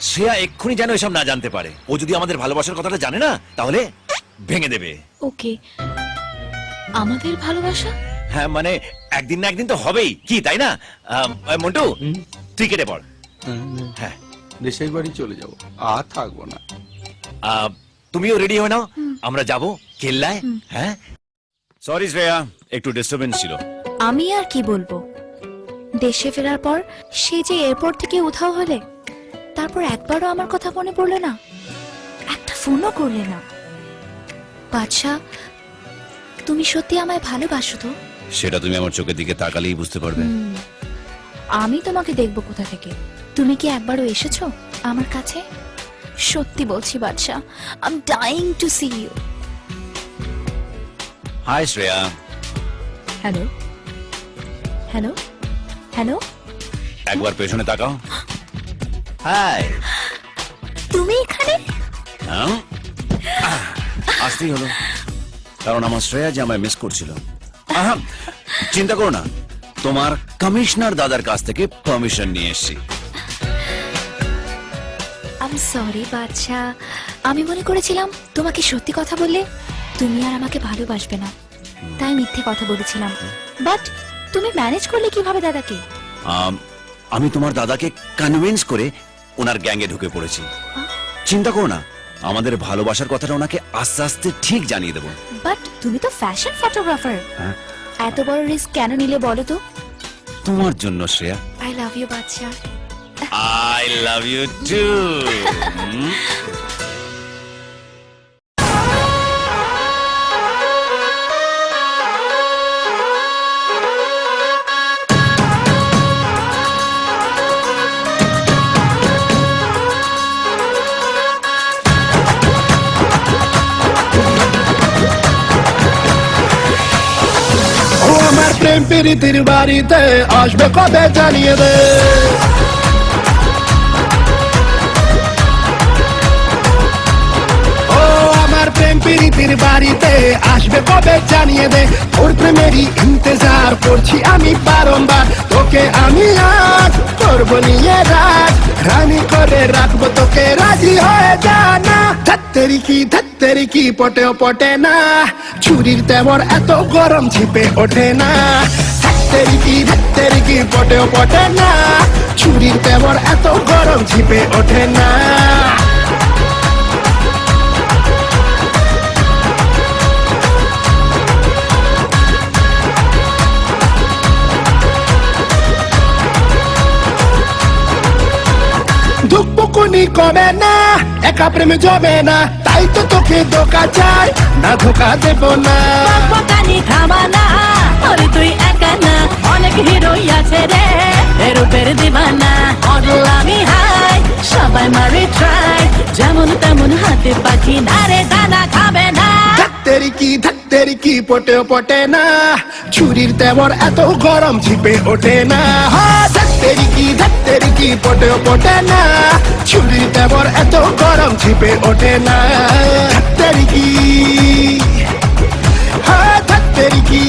শ্রেয়া এক্ষুনি যেন এসব না জানতে পারে। ও যদি আমাদের ভালোবাসার কথাটা জানে না, তাহলে ভেঙে দেবে। ওকে, আমাদের ভালোবাসা? হ্যাঁ মানে একদিন না একদিন তো হবেই, কি তাই না? মন্টু, তুই কেটে পড়। হ্যাঁ, দেশের বাড়ি চলে যাব, আর থাকবো না। তুমিও রেডি হয়ে নাও, আমরা যাব কেল্লায়। হ্যাঁ, সরি শ্রেয়া, একটু ডিস্টারবেন্স ছিল। আমি আর কি বলবো, দেশে ফেরার পর সে যে এয়ারপোর্ট থেকে উধাও হলে, তারপর একবারও আমার কথা মনে পড়লো না, একটা ফোনও করলে না। বাদশা, তুমি সত্যি আমায় ভালোবাসো তো? সেটা তুমি আমার চোখের দিকে তাকালেই বুঝতে পারবে। আমি তোমাকে দেখবো কোথা থেকে? তুমি কি একবারও এসেছো আমার কাছে? সত্যি বলছি Badsha, I am dying to see you. Hi Shreya. Hello hello hello, একবার পেছনে তাকাও। হাই। তুমি এখানে? হ্যাঁ, আসতেই হলো, কারণ আমার শ্রেয়া যে আমায় মিস করছিল। চিন্তা করো না, তোমার কমিশনার দাদার কাছ থেকে পারমিশন নিয়ে এসেছি। আমি সরি বাদশা, আমি মনে করেছিলাম তোমাকে সত্যি কথা বললে তুমি আর আমাকে ভালোবাসবে না, তাই মিথ্যে কথা বলেছিলাম। বাট তুমি ম্যানেজ করলে কিভাবে দাদাকে? আমি তোমার দাদাকে কনভিন্স করে ওনার গ্যাংয়ে ঢুকে পড়েছি। চিন্তা করো না, আমাদের ভালোবাসার কথাটা ওনাকে আস্তে আস্তে ঠিক জানিয়ে দেবো। বাট তুমি তো ফ্যাশন ফটোগ্রাফার, এত বড় রিস্ক কেন নিলে বলো তো? তোমার জন্য Shreya. I love you Badshah. I love you too. ও আমার প্রেম প্রীতির বাড়িতে আসবে কবে জানিয়ে দে। ও আমার প্রেম প্রীতির বাড়িতে আসবে কবে জানিয়ে দে। ওর প্রেমেরই ইন্তজার করছি আমি বারংবার, তোকে আমি আজ করবো নিয়ে রাখ, রানী করে রাখবো তোকে, রাজি হয়ে জানা। ধত্তেরি কি পটেও পটে না, ছুরির তেমন এত গরম ছিপে ওঠে না। ধত্তেরি কি পটেও পটে না, ছুরির তেমন এত গরম ছিপে ওঠে না। ধুকপুকুনি কমে না, একা প্রেমে জমে না, তাই তো তোকে ধোকা চাই, না ধোকা দেব না। বকবকানি থামা না, ওরে তুই একা না, অনেক হিরোই আছে রে রূপের দিবানা। মডেল আমি হাই, সবাই মারে ট্রাই, যেমন তেমন হাতে পাখি না রে, দানা খাবে না। ধাত্তেরি কি পটে পটে না ছুরির তেবর এত গরম ছিপে ওঠে না ধাত্তেরি কি পটে পটে না ছুরির তেবর এত গরম ছিপে ওঠে না ধাত্তেরি কি ধাত্তেরি কি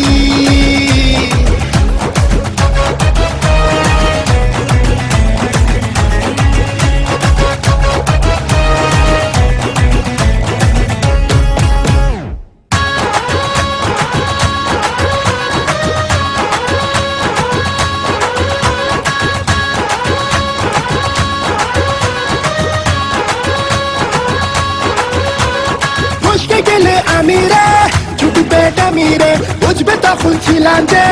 আমি রে ছুটি পেট আমি রে বুঝবে তখন ছিলাম যে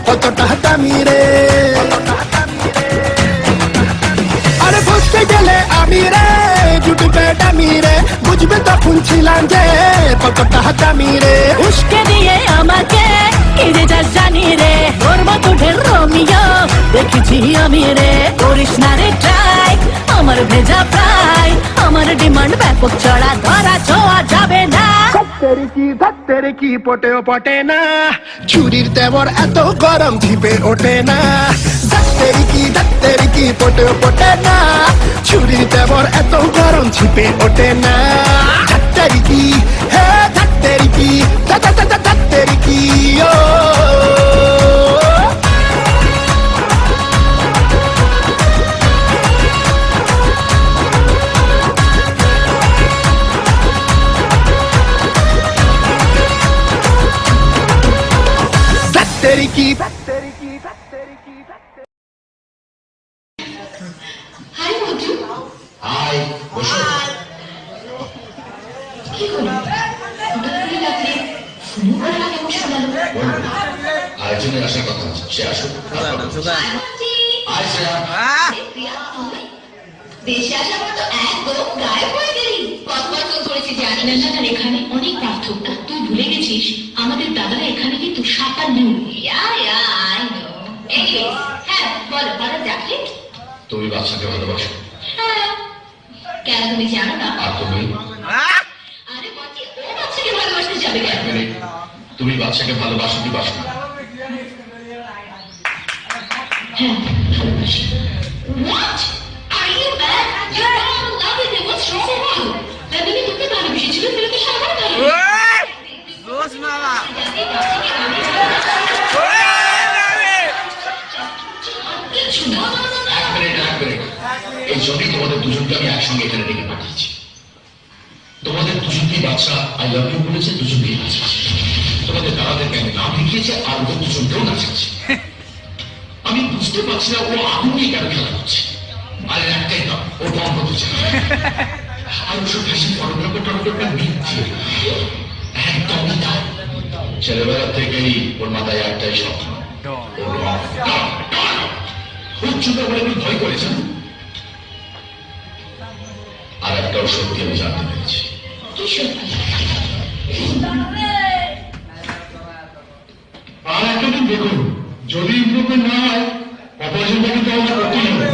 কতটা হাতামি রে আরে বুঝতে গেলে আমি রে ছুটি পেট আমি রে বুঝবে তখন ছিলাম যে কতটা হাতামি রে উস্কে দিয়ে আমাকে কিরে যা জানি রে তোর মতো ঢের রোমিও দেখেছি আমি রে করিস না রে ট্রাই আমার ভেজা প্রায় আমার ডিমান্ড ব্যাপক চড়া ধরা ছোঁয়া যাবে না ধাত্তেরি কি পটেও পটে না ছুরির তেবর এত গরম ছিপে ওঠে না ধাত্তেরি কি পটেও পটে না ছুরির তেবর এত গরম ছিপে ওঠে না ধাত্তেরি কি হে ধাত্তেরি কি ধাত্তেরি কি ও ধাত্তেরি কি হাই মধু হাই বসো কি করো হঠাৎ করে রাতে ফোন করে না কেমন শোনালো আরেকজনের আসার কথা আছে সে আসুক দেশে আসার পর তো একদম গায়েব হয়ে গেলি কতবার ফোন করেছি জানি না জানার এখানে অনেক পার্থক্য তুই ভুলে গেছিস আমাদের দাদারা এখানে কিন্তু সাঁতার নেই হ্যাঁ বলো বলো দেখে তুমি বাচ্চাকে ভালোবাসো হ্যাঁ কেন তুমি জানো না আর তুমি আরে বাচ্চা ও বাচ্চাকে ভালোবাসতে যাবে কেন তুমি বাচ্চাকে ভালোবাসো কি বাসো না হ্যাঁ ভালোবাসি What? Are you mad? You're all in love with him. What's wrong with you? Family তোকে ভালোবেসেছিল ফেরতে সারা এই জন্যই তোমাদের দুজনকে আমি একসঙ্গে এখানে ডেকে পাঠিয়েছি তোমাদের দুজনকে বাচ্চা আই লাভ ইউ বলেছে দুজনকেই নাচাচ্ছে তোমাদের দাদাদেরকে আমি নাম লিখিয়েছি আর ওদের দুজনকেও নাচাচ্ছে আমি বুঝতে পারছি না ও আগুন নিয়ে কেন খেলা করছে আর একটাই দাম ও বম হতে চায় আর ওসব ফ্যাশন ফটোগ্রাফার মিথ্যে একদমই তাই ছেলেবেলা থেকেই ওর মাথায় একটাই স্বপ্ন উচ্চতা বলে আমি ভয় করেছেন আর একটাও সত্যি আমি জানতে পেরেছি আর একটা দিন দেখুন যদি ইমপ্রুভমেন্ট না হয় অপারেশনটা কিন্তু আমরা করতেই হবে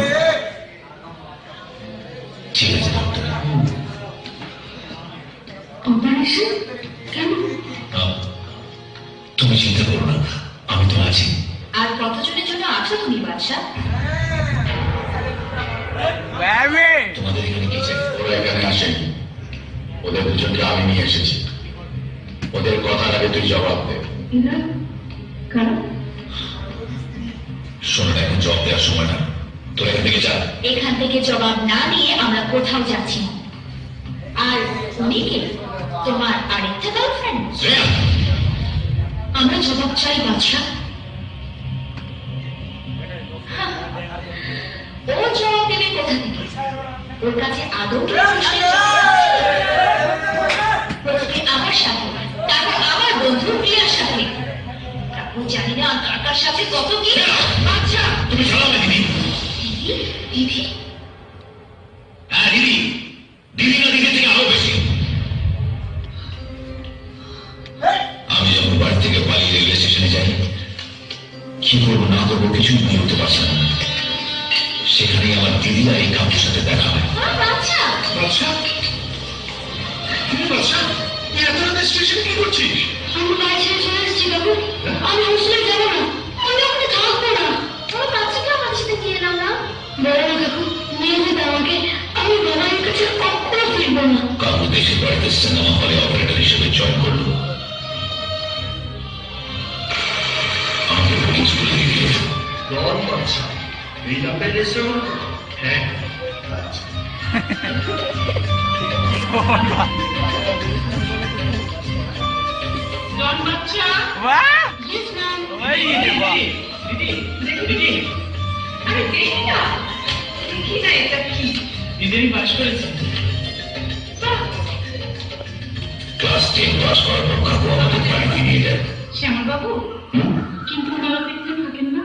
ঠিক আছে ডক্টর অপারেশন কেন তুমি চিন্তা করো না আমি তো আছি আর কতজনের জন্য আছো তুমি বাদশা তোমাদের এখানে কি চাই ওরা এখানে আসেনি ওদের দুজনকে আমি নিয়ে এসেছি ওদের কথার আগে তুই জবাব দে কেন শোনো এখন জবাব দেওয়ার সময় না তোর এখান থেকে যা এখান থেকে জবাব না নিয়ে আমরা কোথাও যাচ্ছি না আর উনি কে তোমার আরেকটা গার্লফ্রেন্ড আমরা জবাব চাই বাদশা ও জবাব দেবে কোথা থেকে ওর কাছে আদৌ প্রথমে আমার সাথে তারপর আমার বন্ধু প্রিয়ার সাথে তারপর জানি না কার সাথে কত কি আচ্ছা তুমি চলো না দিদি দিদি হ্যাঁ দিদি দিদি না দিদি থেকে আরো বেশি আমি যখন বাড়ি থেকে পালিয়ে রেলওয়ে স্টেশনে যাই কি করবো না করবো কিছু বুঝে উঠতে পারছি না সেখানেই আমার দিদিরা এই কাউকের সাথে দেখা হয় বাচ্চা বাচ্চা তুমি বাচ্চা তুই এত রাতে স্টেশনে কি করছিস? আমি বাড়ি ছেড়ে চলে এসেছি বাবু। আমি হোস্টেলে যাবো না, আমি ওখানে থাকবো না। আমার বাচ্চাকে আমার সাথে নিয়ে এলাম না। বলো না কাকু, নিয়ে যেতে আমাকে। আমি বাবার কাছে কখনো ফিরবো না। কাকু দেশের বাড়িতে সিনেমা হলে অপারেটর হিসেবে জয়েন করলো। আমাকে বুকিং করে দিয়ে ডন বাদশা এই নামটা রেজিস্টার করো। হ্যাঁ আচ্ছা। ডন বাচ্চা, বাহ, ইয়েস ম্যাম। ওই দিদি আরে দেখি না এটা কি? দিদি আমি পাস করেছি। ক্লাস 10 পাস করার পর কাকু আমাদের বাড়ি ফিরিয়ে দেয়। শ্যামল বাবু, কিন্তু ওনারা দেখতে থাকেন না।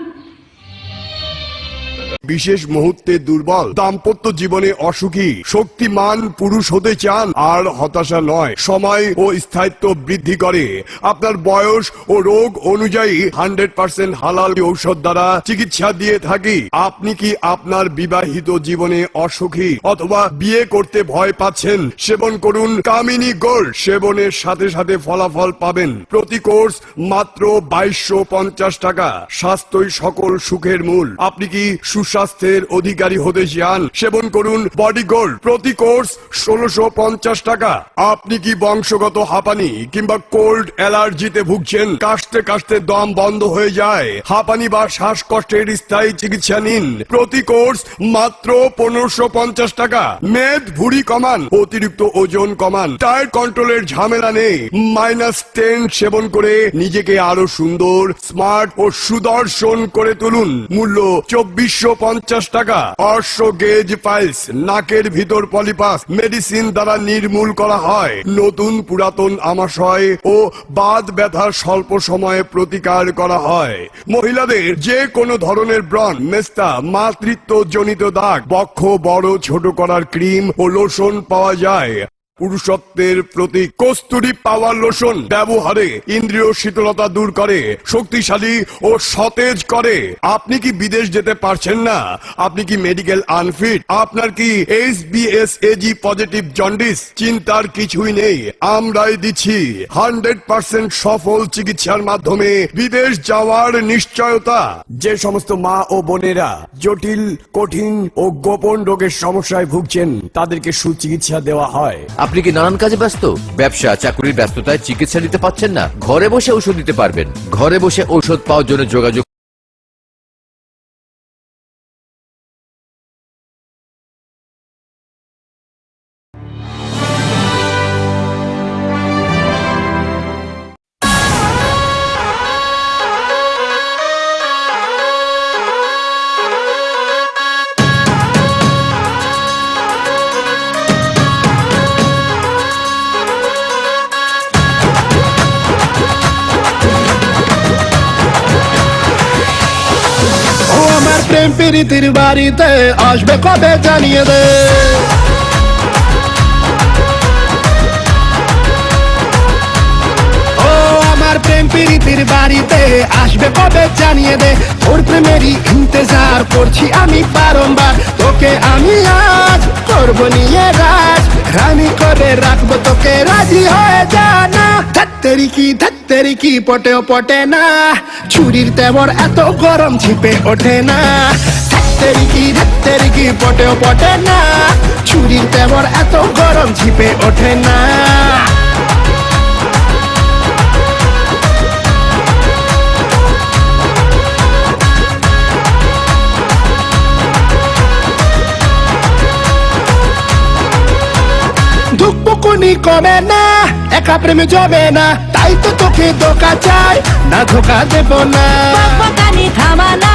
বিশেষ মুহূর্তে দুর্বল, দাম্পত্য জীবনে অসুখী, শক্তিমান পুরুষ হতে চান আর হতাশা নয়, সময় ও স্থায়িত্ব বৃদ্ধি করে। আপনার বয়স ও রোগ অনুযায়ী 100% হালাল ঔষধ দ্বারা চিকিৎসা দিয়ে থাকি। আপনি কি আপনার বিবাহিত জীবনে অসুখী অথবা বিয়ে করতে ভয় পাচ্ছেন? সেবন করুন কামিনী গোল্ড। সেবনের সাথে সাথে ফলাফল পাবেন। প্রতি কোর্স মাত্র 2250 টাকা। স্বাস্থ্যই সকল সুখের মূল। আপনি কি সুস্বাস্থ্যের অধিকারী হতে চান? সেবন করুন বডি গোল্ড। প্রতি কোর্স 1650 টাকা। আপনি কি বংশগত হাঁপানি কিংবা কোল্ড অ্যালার্জিতে ভুগছেন? কাশতে কাশতে দম বন্ধ হয়ে যায়? হাঁপানি বা শ্বাসকষ্টের স্থায়ী চিকিৎসা নিন। প্রতি কোর্স মাত্র 1550 টাকা। মেদ ভুঁড়ি কমান, অতিরিক্ত ওজন কমান, ডায়েট কন্ট্রোলের ঝামেলা নেই। -10 সেবন করে নিজেকে আরো সুন্দর, স্মার্ট ও সুদর্শন করে তুলুন। মূল্য 2450 টাকা। অর্শ গেজ পাইলস, নাকের ভিতর পলিপাস মেডিসিন দ্বারা নির্মূল করা হয়। নতুন পুরাতন আমাশয় ও বাত ব্যথার স্বল্প সময়ে প্রতিকার করা হয়। মহিলাদের যে কোনো ধরনের ব্রণ, মেস্তা, মাতৃত্ব জনিত দাগ, বক্ষ বড় ছোট করার ক্রিম ও লোশন পাওয়া যায়। পুরুষত্বের প্রতীক কস্তুরী পাওয়ার লোশন ব্যবহারে ইন্দ্রিয় শীতলতা দূর করে, শক্তিশালী ও সতেজ করে। আপনি কি বিদেশ যেতে পারছেন না? আপনি কি মেডিকেল আনফিট? আপনার কি HbSAg পজিটিভ জন্ডিস? চিন্তার কিছুই নেই, আমরাই দিচ্ছি 100% সফল চিকিৎসার মাধ্যমে বিদেশ যাওয়ার নিশ্চয়তা। যে সমস্ত মা ও বোনেরা জটিল, কঠিন ও গোপন রোগের সমস্যায় ভুগছেন তাদেরকে সুচিকিৎসা দেওয়া হয়। আপনি কি নানান কাজে ব্যস্ত? ব্যবসা চাকুরির ব্যস্ততায় চিকিৎসা নিতে পাচ্ছেন না? ঘরে বসে ঔষধ নিতে পারবেন। ঘরে বসে ঔষধ পাওয়ার জন্য যোগাযোগ প্রেম প্রীতির বাড়িতে আসবে কবে জানিয়ে দে। ও আমার প্রেম প্রীতির বাড়িতে আসবে কবে জানিয়ে দে। তোর প্রেমেরই ইন্তজার করছি আমি বারংবার। তোকে আমি আজ করবো নিয়ে রাজ, রানী করে রাখবো তোকে, রাজি হয়ে জানা। ধাত্তেরি কি পটেও পটে না, ছুরির তেবর এত গরম ঝিপে ওঠে না। ধাত্তেরি কি পটেও পটে না, ছুরির তেবর এত গরম ঝিপে ওঠে না। ধুকপুকুনি কমে না, একা প্রেমে জমে না, তাই তো তোকে ধোকা চাই, না ধোকা দেব না। বকবকানি থামা না,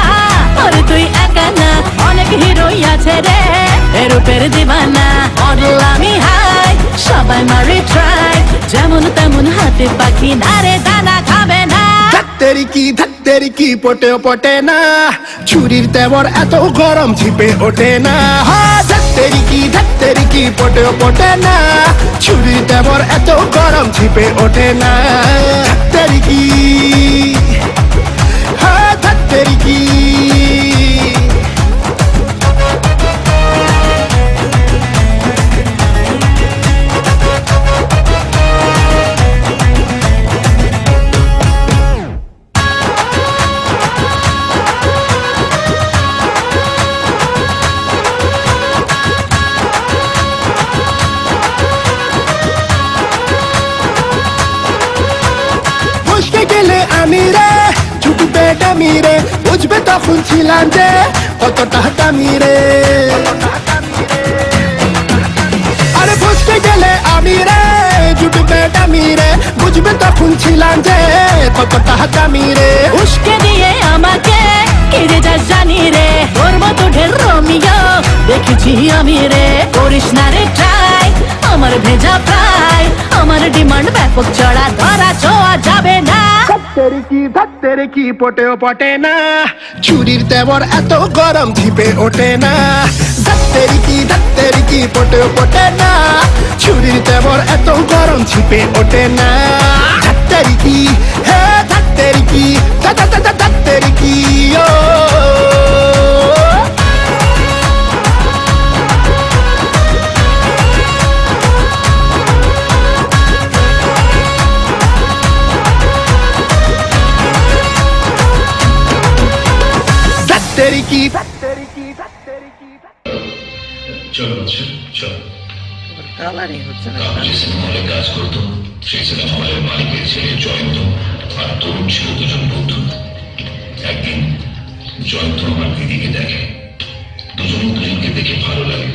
ওর তুই একা না, অনেক হিরোই আছে রে এরূপের দিবানা। মডেল আমি হাই, সবাই মারি ট্রাই, যেমন তেমন হাতে পাখি না রে, দানা খাবে না। ধাত্তেরি কি পটেও পটে না, ছুরির তেবর এত গরম ঝিপে ওঠে না। ধাত্তেরি কি পটেও পটে না, ছুরির তেবর এত গরম ঝিপে ওঠে না। ধাত্তেরি কি, হ্যাঁ ধাত্তেরি কি। আমি রে ছুটবে ডামি রে বুঝবে তখন ছিলাম যে কতটা দামি রে আরে বুঝতে গেলে আমি রে ছুটবে ডামি রে বুঝবে তখন ছিলাম যে কতটা দামি রে উস্কে দিয়ে আমাকে কেড়ে যা জানি রে তোর মতো ঢের রোমিও দেখেছি আমি রে করিস না রে ট্রাই আমার ভেজা প্রায় আমার ডিমান্ড ব্যাপক চড়া ধরা ছোঁয়া যাবে না ধত্তের কি পটেও পটে না চুরির দেবর এত গরম ঝিপে ওঠে না ধত্তের কি পটেও পটে না চুরির দেবর এত গরম ঝিপে ওঠে না ধত্তের কি হে ধত্তের কি ধত্তের কি ও চলো আচ্ছা চল যে সিনেমা হলে কাজ করতো সেই সিনেমা হলের মালিকের ছেলে জয়ন্ত আর তরুণ ছিল দুজন বন্ধু একদিন জয়ন্ত আমার দিদিকে দেখে দুজনে দুজনকে দেখে ভালো লাগে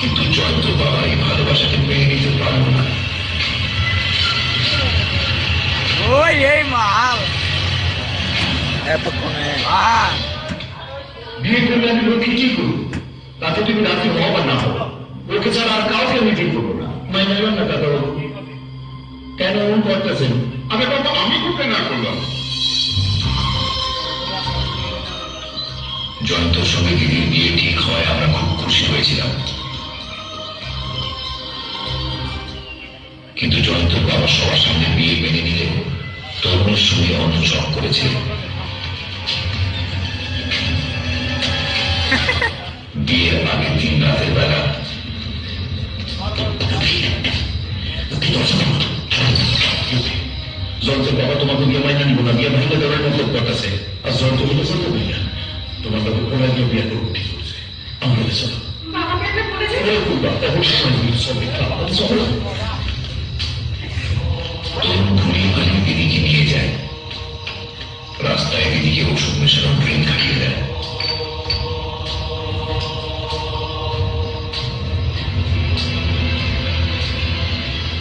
কিন্তু জয়ন্ত বাবা এই ভালোবাসাকে মেনে নিতে পারল না বিয়ে করলে আমি লক্ষ্মী ঠিক করবো তাতে তুমি রাতে হও বা না হও ওকে ছাড়া আর কাউকে আমি ঠিক করবো না মাইনে নেবেন না দাদা কেন এমন করতেছেন আমি বাবা আমি করতে না করলাম জয়ন্তর সঙ্গে দিদির বিয়ে ঠিক হয় আমরা খুব খুশি হয়েছিলাম কিন্তু জয়ন্তর বাবা সবার সামনে বিয়ে মেনে নিলে তরুণের সঙ্গে অনুচক করেছে বিয়ের আগের দিন রাতের বেলা জয়ন্তের বাবা তোমাকে বিয়ে মাইনা নিব না বিয়ে মাইনা দেওয়ার মতো করতেছে আর জয়ন্ত হলে করতে পারি না তোমার বাবা কোথায় গিয়ে বিয়ে করবো ঠিক করছে আমরা তরুণ ঘুরিয়ে ঘুরিয়ে দিদিকে নিয়ে যায় রাস্তায় দিদিকে ওষুধ মেশানো ড্রিঙ্ক খাইয়ে দেয়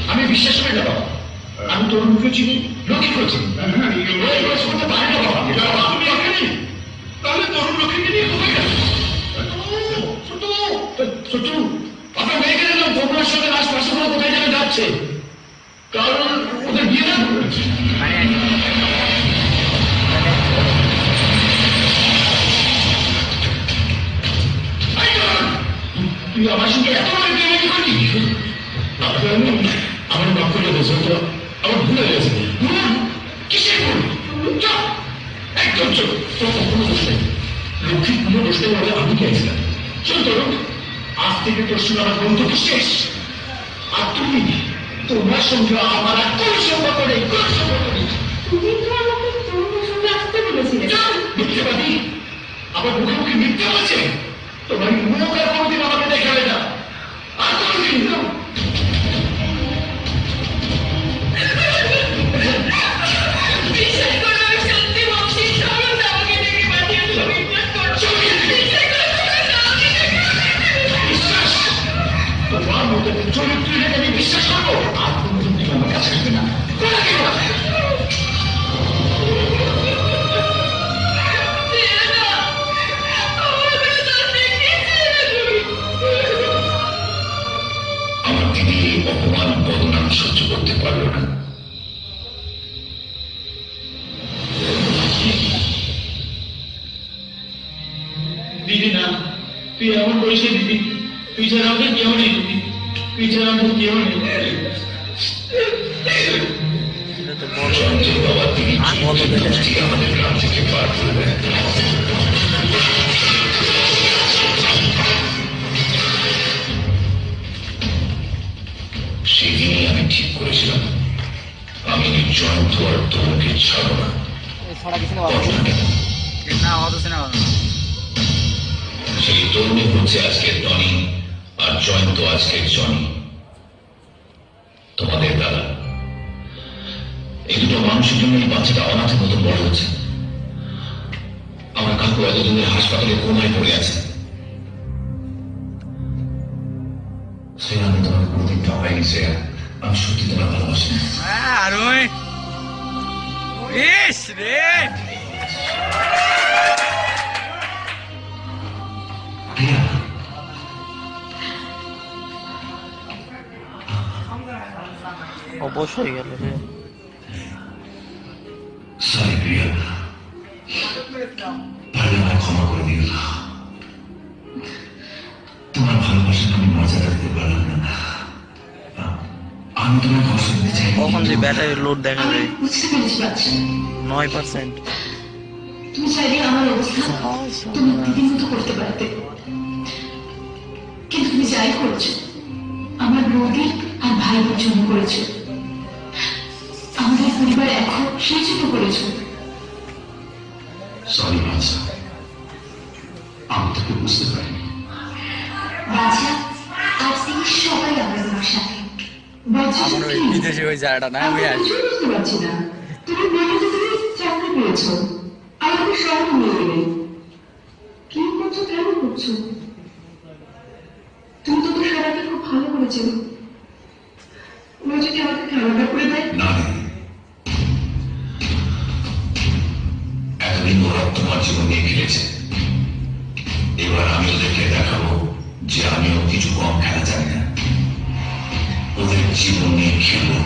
আমি বিশ্বাস করি না বাবা আমি তরুণকে চিনি লক্ষ্মী করছি তাহলে তরুণ লক্ষ্মীকে নিয়ে কোথায় গেল আপনার মেয়েকে দেখলাম তরুণের সঙ্গে আশপাশে কোথায় যেন যাচ্ছে কারণ ওদের বিয়ে না করেছে তুই আমার সঙ্গে এত বড় বিয়ে করলি আমার মাফ করে দিয়েছে আমার ভুলে গেছে কিসের ভুল একদম চল কোনো দোষ নেই লক্ষ্মী কোনো দোষ নেই বলে আমি গেছিলাম চল তোর আজ থেকে তোর সঙ্গে আমার বন্ধুত্ব শেষ আর তুমি তোমার সঙ্গে আমার আর কোন সম্পর্ক নেই কোন সম্পর্ক নেই তুমি তো আমাকে তোমার সঙ্গে আসতে বলেছিলে মিথ্যাবাদী আমার মুখে মুখে মিথ্যা বলছে তোমার মুখ আর কোনদিন আমাকে দেখাবে না আর কোনদিন তোমার মতো চরিত্র আমি বিশ্বাস করবো আর কোনদিন তুমি আমার কাছে আসবে না আমার দিদি এই অপমান বদনাম সহ্য করতে পারল না দিদি না তুই এমন করিস দিদি তুই ছাড়া আমাদের কেউ নেই দিদি তুই ছাড়া আমাদের কেউ নেই বাবা তিনি আমাদের গ্রাম থেকে পার করবেন সেই সেই তরুণী হচ্ছে আজকের টনি, আর জয়ন্ত আজকের জনি, তোমাদের দাদা। এই দুটো মানুষের জন্য এই বাচ্চাটা অনাথের মতো বড় হচ্ছে। আমার কাকু এতদিনের হাসপাতালে কোমায় পড়ে আছে। শ্রেয়া, আমি তোমাকে কোনোদিন ঠকাইনি শ্রেয়া, আমি সত্যি তোমার ভালোবাসি। অবশ্যই গেল রে। সরি প্রিয়া, পারলে আমায় ক্ষমা করে দিও না। তোমার ভালোবাসাকে আমি মর্যাদা দিতে পারলাম না। আমি তোমার কষ্ট দিতে চাই। কখন যে ব্যাটারি লোড দেখা যায় বুঝতে পেরেছি বাচ্চা, 9%। তুমি চাইলে আমার অবস্থা তুমি দিদির মতো করতে পারতে, কিন্তু তুমি যাই করেছো আমার বৌদি আর ভাইয়ের জন্য করেছো। আমাদের পরিবার এখন সেই জন্য করেছো। সরি বাচ্চা, আমি তোকে বুঝতে পারিনি। বাচ্চা আজ থেকে সবাই আমরা তোমার সাথে। আমার ওই বিদেশে ওই জায়গাটা না, আমি আসি। বুঝতে পারছি না, তুমি বলেছো তুমি চাকরি পেয়েছো আর আমি সব নিয়ে গেলে কি করছো, কেন করছো? তুমি তো সারাকে খুব ভালো করেছো। ও যদি আমাকে খাওয়াটা করে দেয় না, এতদিন ওরা তোমার জীবন নিয়ে খেলেছে, এবার আমি ওদেরকে দেখাবো যে আমিও কিছু কম খেলা জানি না। ওদের জীবন নিয়ে খেলবো।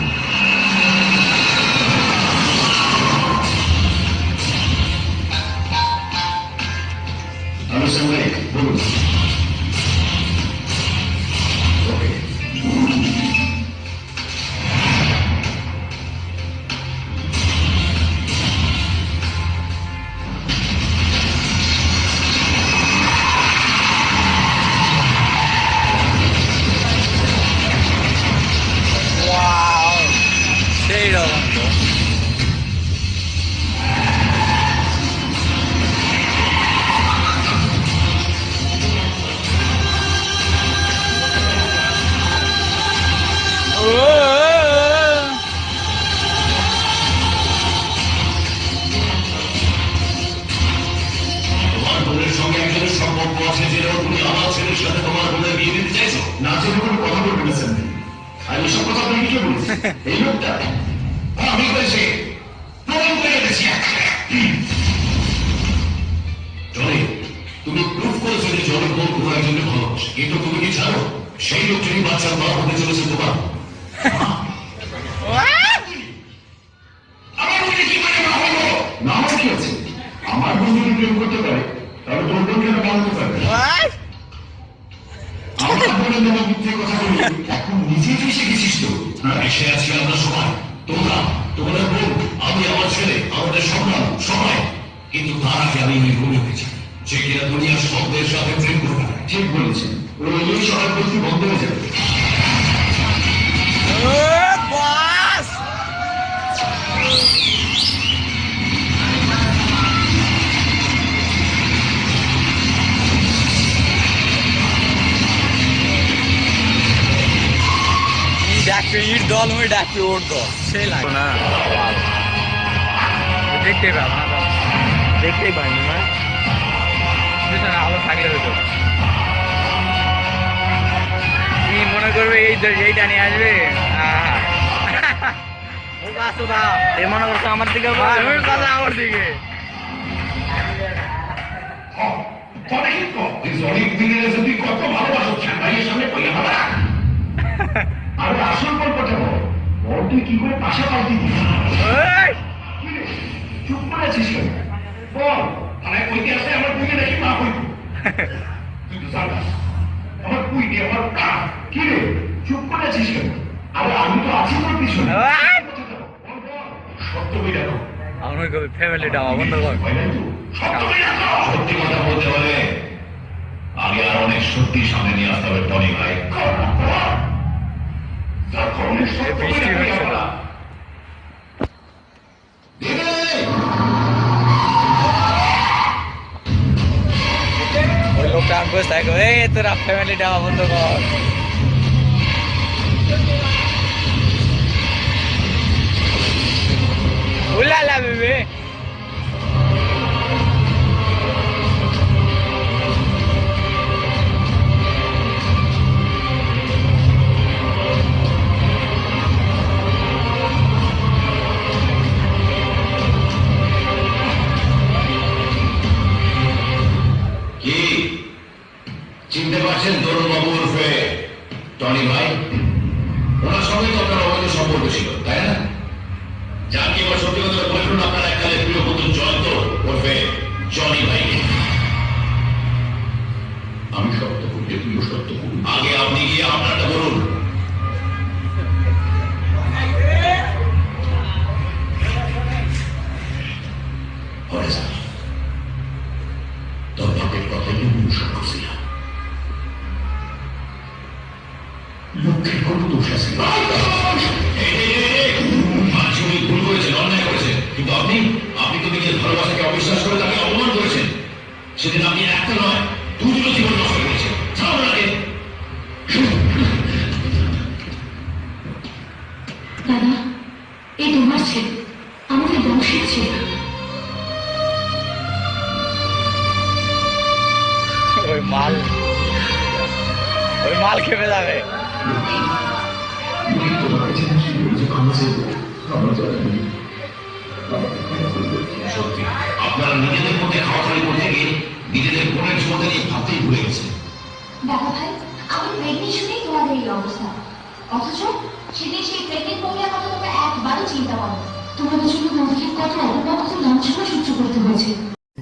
আমি সঙ্গে বলুন। সেই রকম তো। তোমার বোনের সঙ্গে একজনের সম্পর্ক আছে, জেনেও তুমি আমার ছেলের সাথে তোমার বোনের বিয়ে দিতে চাইছো? না জেনে কোনো কথা বলবে না স্যার। আর এইসব কথা আপনি কি বলছেন? এই লোকটা আমি বলেছি, প্রমাণ করে গেছি। জনি, তুমি প্রুফ করেছো যে জনের বোন কোনো একজনের ভালোবাসে, কিন্তু তুমি কি জানো সেই লোক যদি বাচ্চার মা হতে চলেছে তোমার? আমার বোনকে কি মানে মা হলো? না হলে কি আছে? আমার বোন যদি প্রেম করতে পারে তাহলে তোর বোন কেন মা হতে পারবে? আমার বোনের নামে মিথ্যে কথা বলি, এখন নিজে ফেসে গেছিস তো। এসে আছি আমরা সবাই, তোমরা, তোমাদের বোন, আমি, আমার ছেলে, আমাদের সন্তান, সবাই। কিন্তু তার আগে আমি ওই ভুলে গেছি যে কিনা দুনিয়ার শব্দের সাথে প্রেম করবে। ঠিক বলেছেন, ওই সবাই বলতে বন্ধ হয়ে যাবে। ডাকবে ইট দল, হয়ে ডাকবে ওর দল, সেই লাগে না। দেখতেই পাবো না, দেখতেই পাইনি না, পিছনে আলো থাকলে হয়তো কি মনে করবে এইটা নিয়ে আসবে। এ মনে করছো আমার দিকে, আমার দিকে। কত ভালোবাসো ভাইয়ের সামনে আরে আসল গল্পটা বল, তুই কি করে পাশে পাল্টি দিস? চুপ করে আছিস কেন? বল, থানায় কইতে আসে আমার বুকে নাকি মা হইব। তুই তো জানিস আমার বুই দিয়ে আমার কাজ। কি রে চুপ করে আছিস কেন? আরে আমি তো আছি তোর পিছনে। সত্য বই দেখো, আমার ফ্যামিলিটা বন্ধ কর। সত্যি কথা বলতে হলে আগে আর অনেক সত্যি সামনে নিয়ে আসতে হবে টনি ভাই। বৃষ্টি হচ্ছে না। বস থাকো, এই তোরা ফ্যামিলি ডাওয়া বন্ধ কর। উলালা বেবে কি চিনতে পারছেন তরুণ বাবু উর্ফে টনি ভাই? ওনার সঙ্গে তো আপনার অবৈধ সম্পর্ক ছিল, তাই না? যাকে এবার সত্যি কথা বলুন, আপনার এককালে প্রিয় পুত্র জয়ন্ত উর্ফে জনি ভাইকে। আমি সত্য করতে প্রিয় সত্য করুন, আগে আপনি গিয়ে আপনারটা বলুন। তোর বাপের কথাই অনুসরণ করছিলাম, লক্ষ্যের কোনো দোষ আছে ভুল করেছেন, অন্যায় করেছেন, কিন্তু আপনি তো নিজের ভালোবাসাকে অবিশ্বাস করে তাকে অপমান করেছেন। সেদিন আপনি একটা নয় দুটো জীবন নষ্ট করেছেন। দাদা, এই তোমার ছেলে, আমাদের বংশের ছেলে। ওই মাল খেপে যাবে। সত্যি আপনারা নিজেদের মধ্যে খাওয়াখাওয়ি করতে গিয়ে নিজেদের বোনের জীবনে নিয়ে ভাবতেই ভুলে গেছে। দাদা ভাই, আমি প্রেগনেন্ট শুনেই তোমাদের এই অবস্থা, অথচ সেদিন সেই প্রেগনেন্ট মহিলার কথা তোমরা একবারও চিন্তা করো। তোমাদের জন্য নদীর কথা অপমান কত লাঞ্ছনা সহ্য করতে হয়েছে।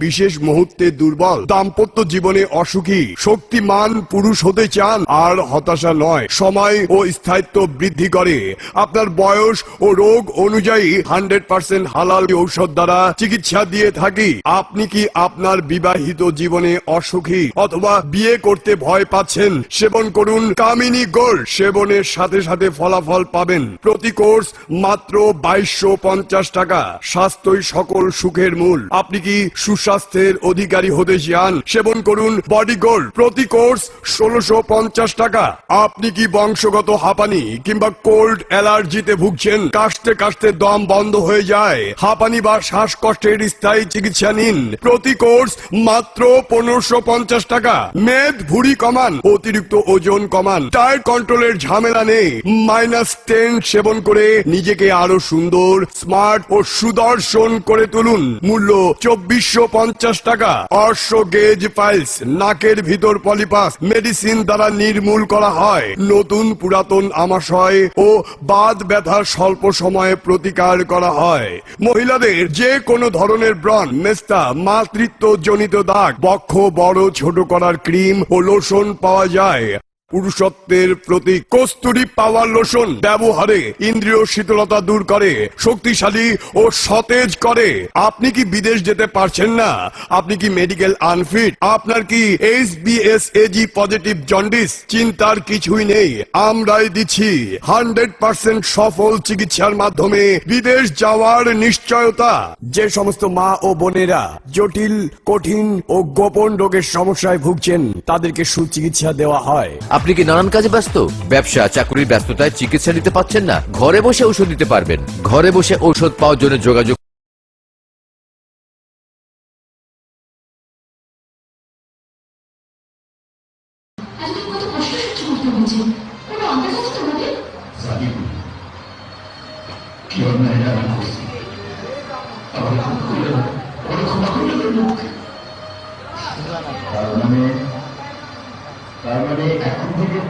বিশেষ মুহূর্তে দুর্বল, দাম্পত্য জীবনে অসুখী, শক্তিমান পুরুষ হতে চান আর হতাশা নয়, সময় ও স্থায়িত্ব বৃদ্ধি করে। আপনার বয়স ও রোগ অনুযায়ী 100% হালাল ঔষধ দ্বারা চিকিৎসা দিয়ে থাকি। আপনি কি আপনার বিবাহিত জীবনে অসুখী অথবা বিয়ে করতে ভয় পাচ্ছেন? সেবন করুন কামিনী গোল্ড। সেবনের সাথে সাথে ফলাফল পাবেন। প্রতি কোর্স মাত্র 2250 টাকা। স্বাস্থ্যই সকল সুখের মূল। আপনি কি সুস্বাস্থ্যের অধিকারী হতে চান? সেবন করুন বডি গোল্ড। প্রতি কোর্স 1650 টাকা। আপনি কি বংশগত হাঁপানি কিংবা কোল্ড অ্যালার্জিতে ভুগছেন? কাশতে কাশতে দম বন্ধ হয়ে যায়? হাঁপানি বা শ্বাসকষ্টের স্থায়ী চিকিৎসা নিন। প্রতি কোর্স মাত্র 1550 টাকা। মেদ ভুঁড়ি কমান, অতিরিক্ত ওজন কমান, ডায়েট কন্ট্রোলের ঝামেলা নেই। -10 সেবন করে নিজেকে আরো সুন্দর, স্মার্ট ও সুদর্শন করে তুলুন। মূল্য 2450 টাকা। অর্শ গেজ ফাইলস, নাকের ভিতর পলিপাস মেডিসিন দ্বারা নির্মূল করা হয়। নতুন পুরাতন আমাশয় ও বাত ব্যথা স্বল্প সময়ে প্রতিকার করা হয়। মহিলাদের যে কোনো ধরনের ব্রণ, মেস্তা, মাতৃত্ব জনিত দাগ, বক্ষ বড় ছোট করার ক্রিম ও লোশন পাওয়া যায়। পুরুষত্বের প্রতীক কস্তুরী পাওয়ার লোশন ব্যবহারে ইন্দ্রিয় শীতলতা দূর করে, শক্তিশালী ও সতেজ করে। আপনি কি বিদেশ যেতে পারছেন না? আপনি কি মেডিকেল আনফিট? আপনার কি HbSAg পজিটিভ জন্ডিস? চিন্তার কিছুই নেই, আমরাই দিচ্ছি 100% সফল চিকিৎসার মাধ্যমে বিদেশ যাওয়ার নিশ্চয়তা। যে সমস্ত মা ও বোনেরা জটিল, কঠিন ও গোপন রোগের সমস্যায় ভুগছেন তাদেরকে সুচিকিৎসা দেওয়া হয়। আপনি কি নানান কাজে ব্যস্ত? ব্যবসা চাকুরির ব্যস্ততায় চিকিৎসা নিতে পাচ্ছেন না? ঘরে বসে ঔষধ নিতে পারবেন। ঘরে বসে ঔষধ পাওয়ার জন্য যোগাযোগ। আজকে কত কষ্ট সহ্য করতে হয়েছে, কোনো আন্দাজ আছে তোমাদের? কি অন্যায় আমি করছি, আমার খুব করলেন, ওরা ক্ষমা করলেন মুখে। তার মানে এখন থেকে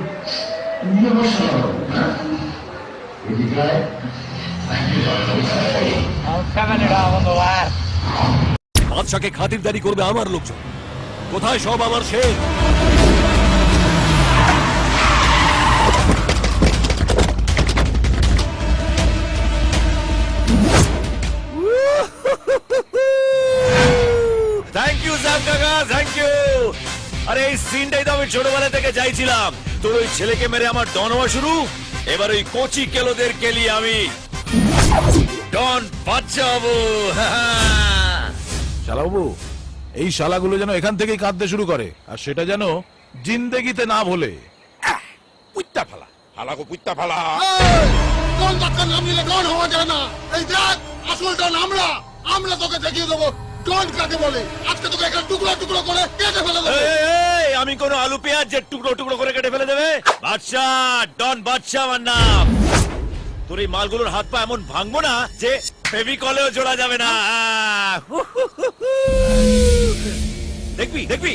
তুমি আমার সারা এদিকে বাদশাকে খাতিরদারি করবে আমার লোকজন। কোথায় সব আমার শের? থ্যাংক ইউ স্যাম কাকা, থ্যাংক ইউ। আরে এই সিনটাই তো আমি ছোটবেলা থেকে চাইছিলাম। তোর ওই ছেলেকে মেরে আমার ডন হওয়া শুরু, এবার ওই কচি কেলোদের কেলি আমি ডন বাচ্চা হবো। শালাবাবু, এই শালাগুলো যেন এখান থেকেই কাঁদতে শুরু করে, আর সেটা যেন জিন্দেগিতে না ভোলে। পুত্তা ফালা, ফালাগো পুত্তা ফালা। কোন টাকা নামিলে ডন হওয়া যায় না। এই দেখ, আসল ডন আমরা। আমরা তোকে দেখিয়ে দেবো ডন কাকে বলে। আজকে তোকে একটা টুকরো টুকরো করে কেটে ফেলে দেবো। এই, আমি কোন আলু পেঁয়াজ যে টুকরো টুকরো করে কেটে ফেলে দেবে? বাদশাহ, ডন বাদশাহ আমার নাম। তোর এই মালগুলোর হাত পা এমন ভাঙবো না যে ফেভিকলেও জোড়া যাবে না। দেখবি দেখবি।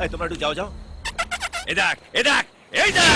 এই তোমরা একটু যাও যাও। এ দেখ, এ দেখ, এই দেখ।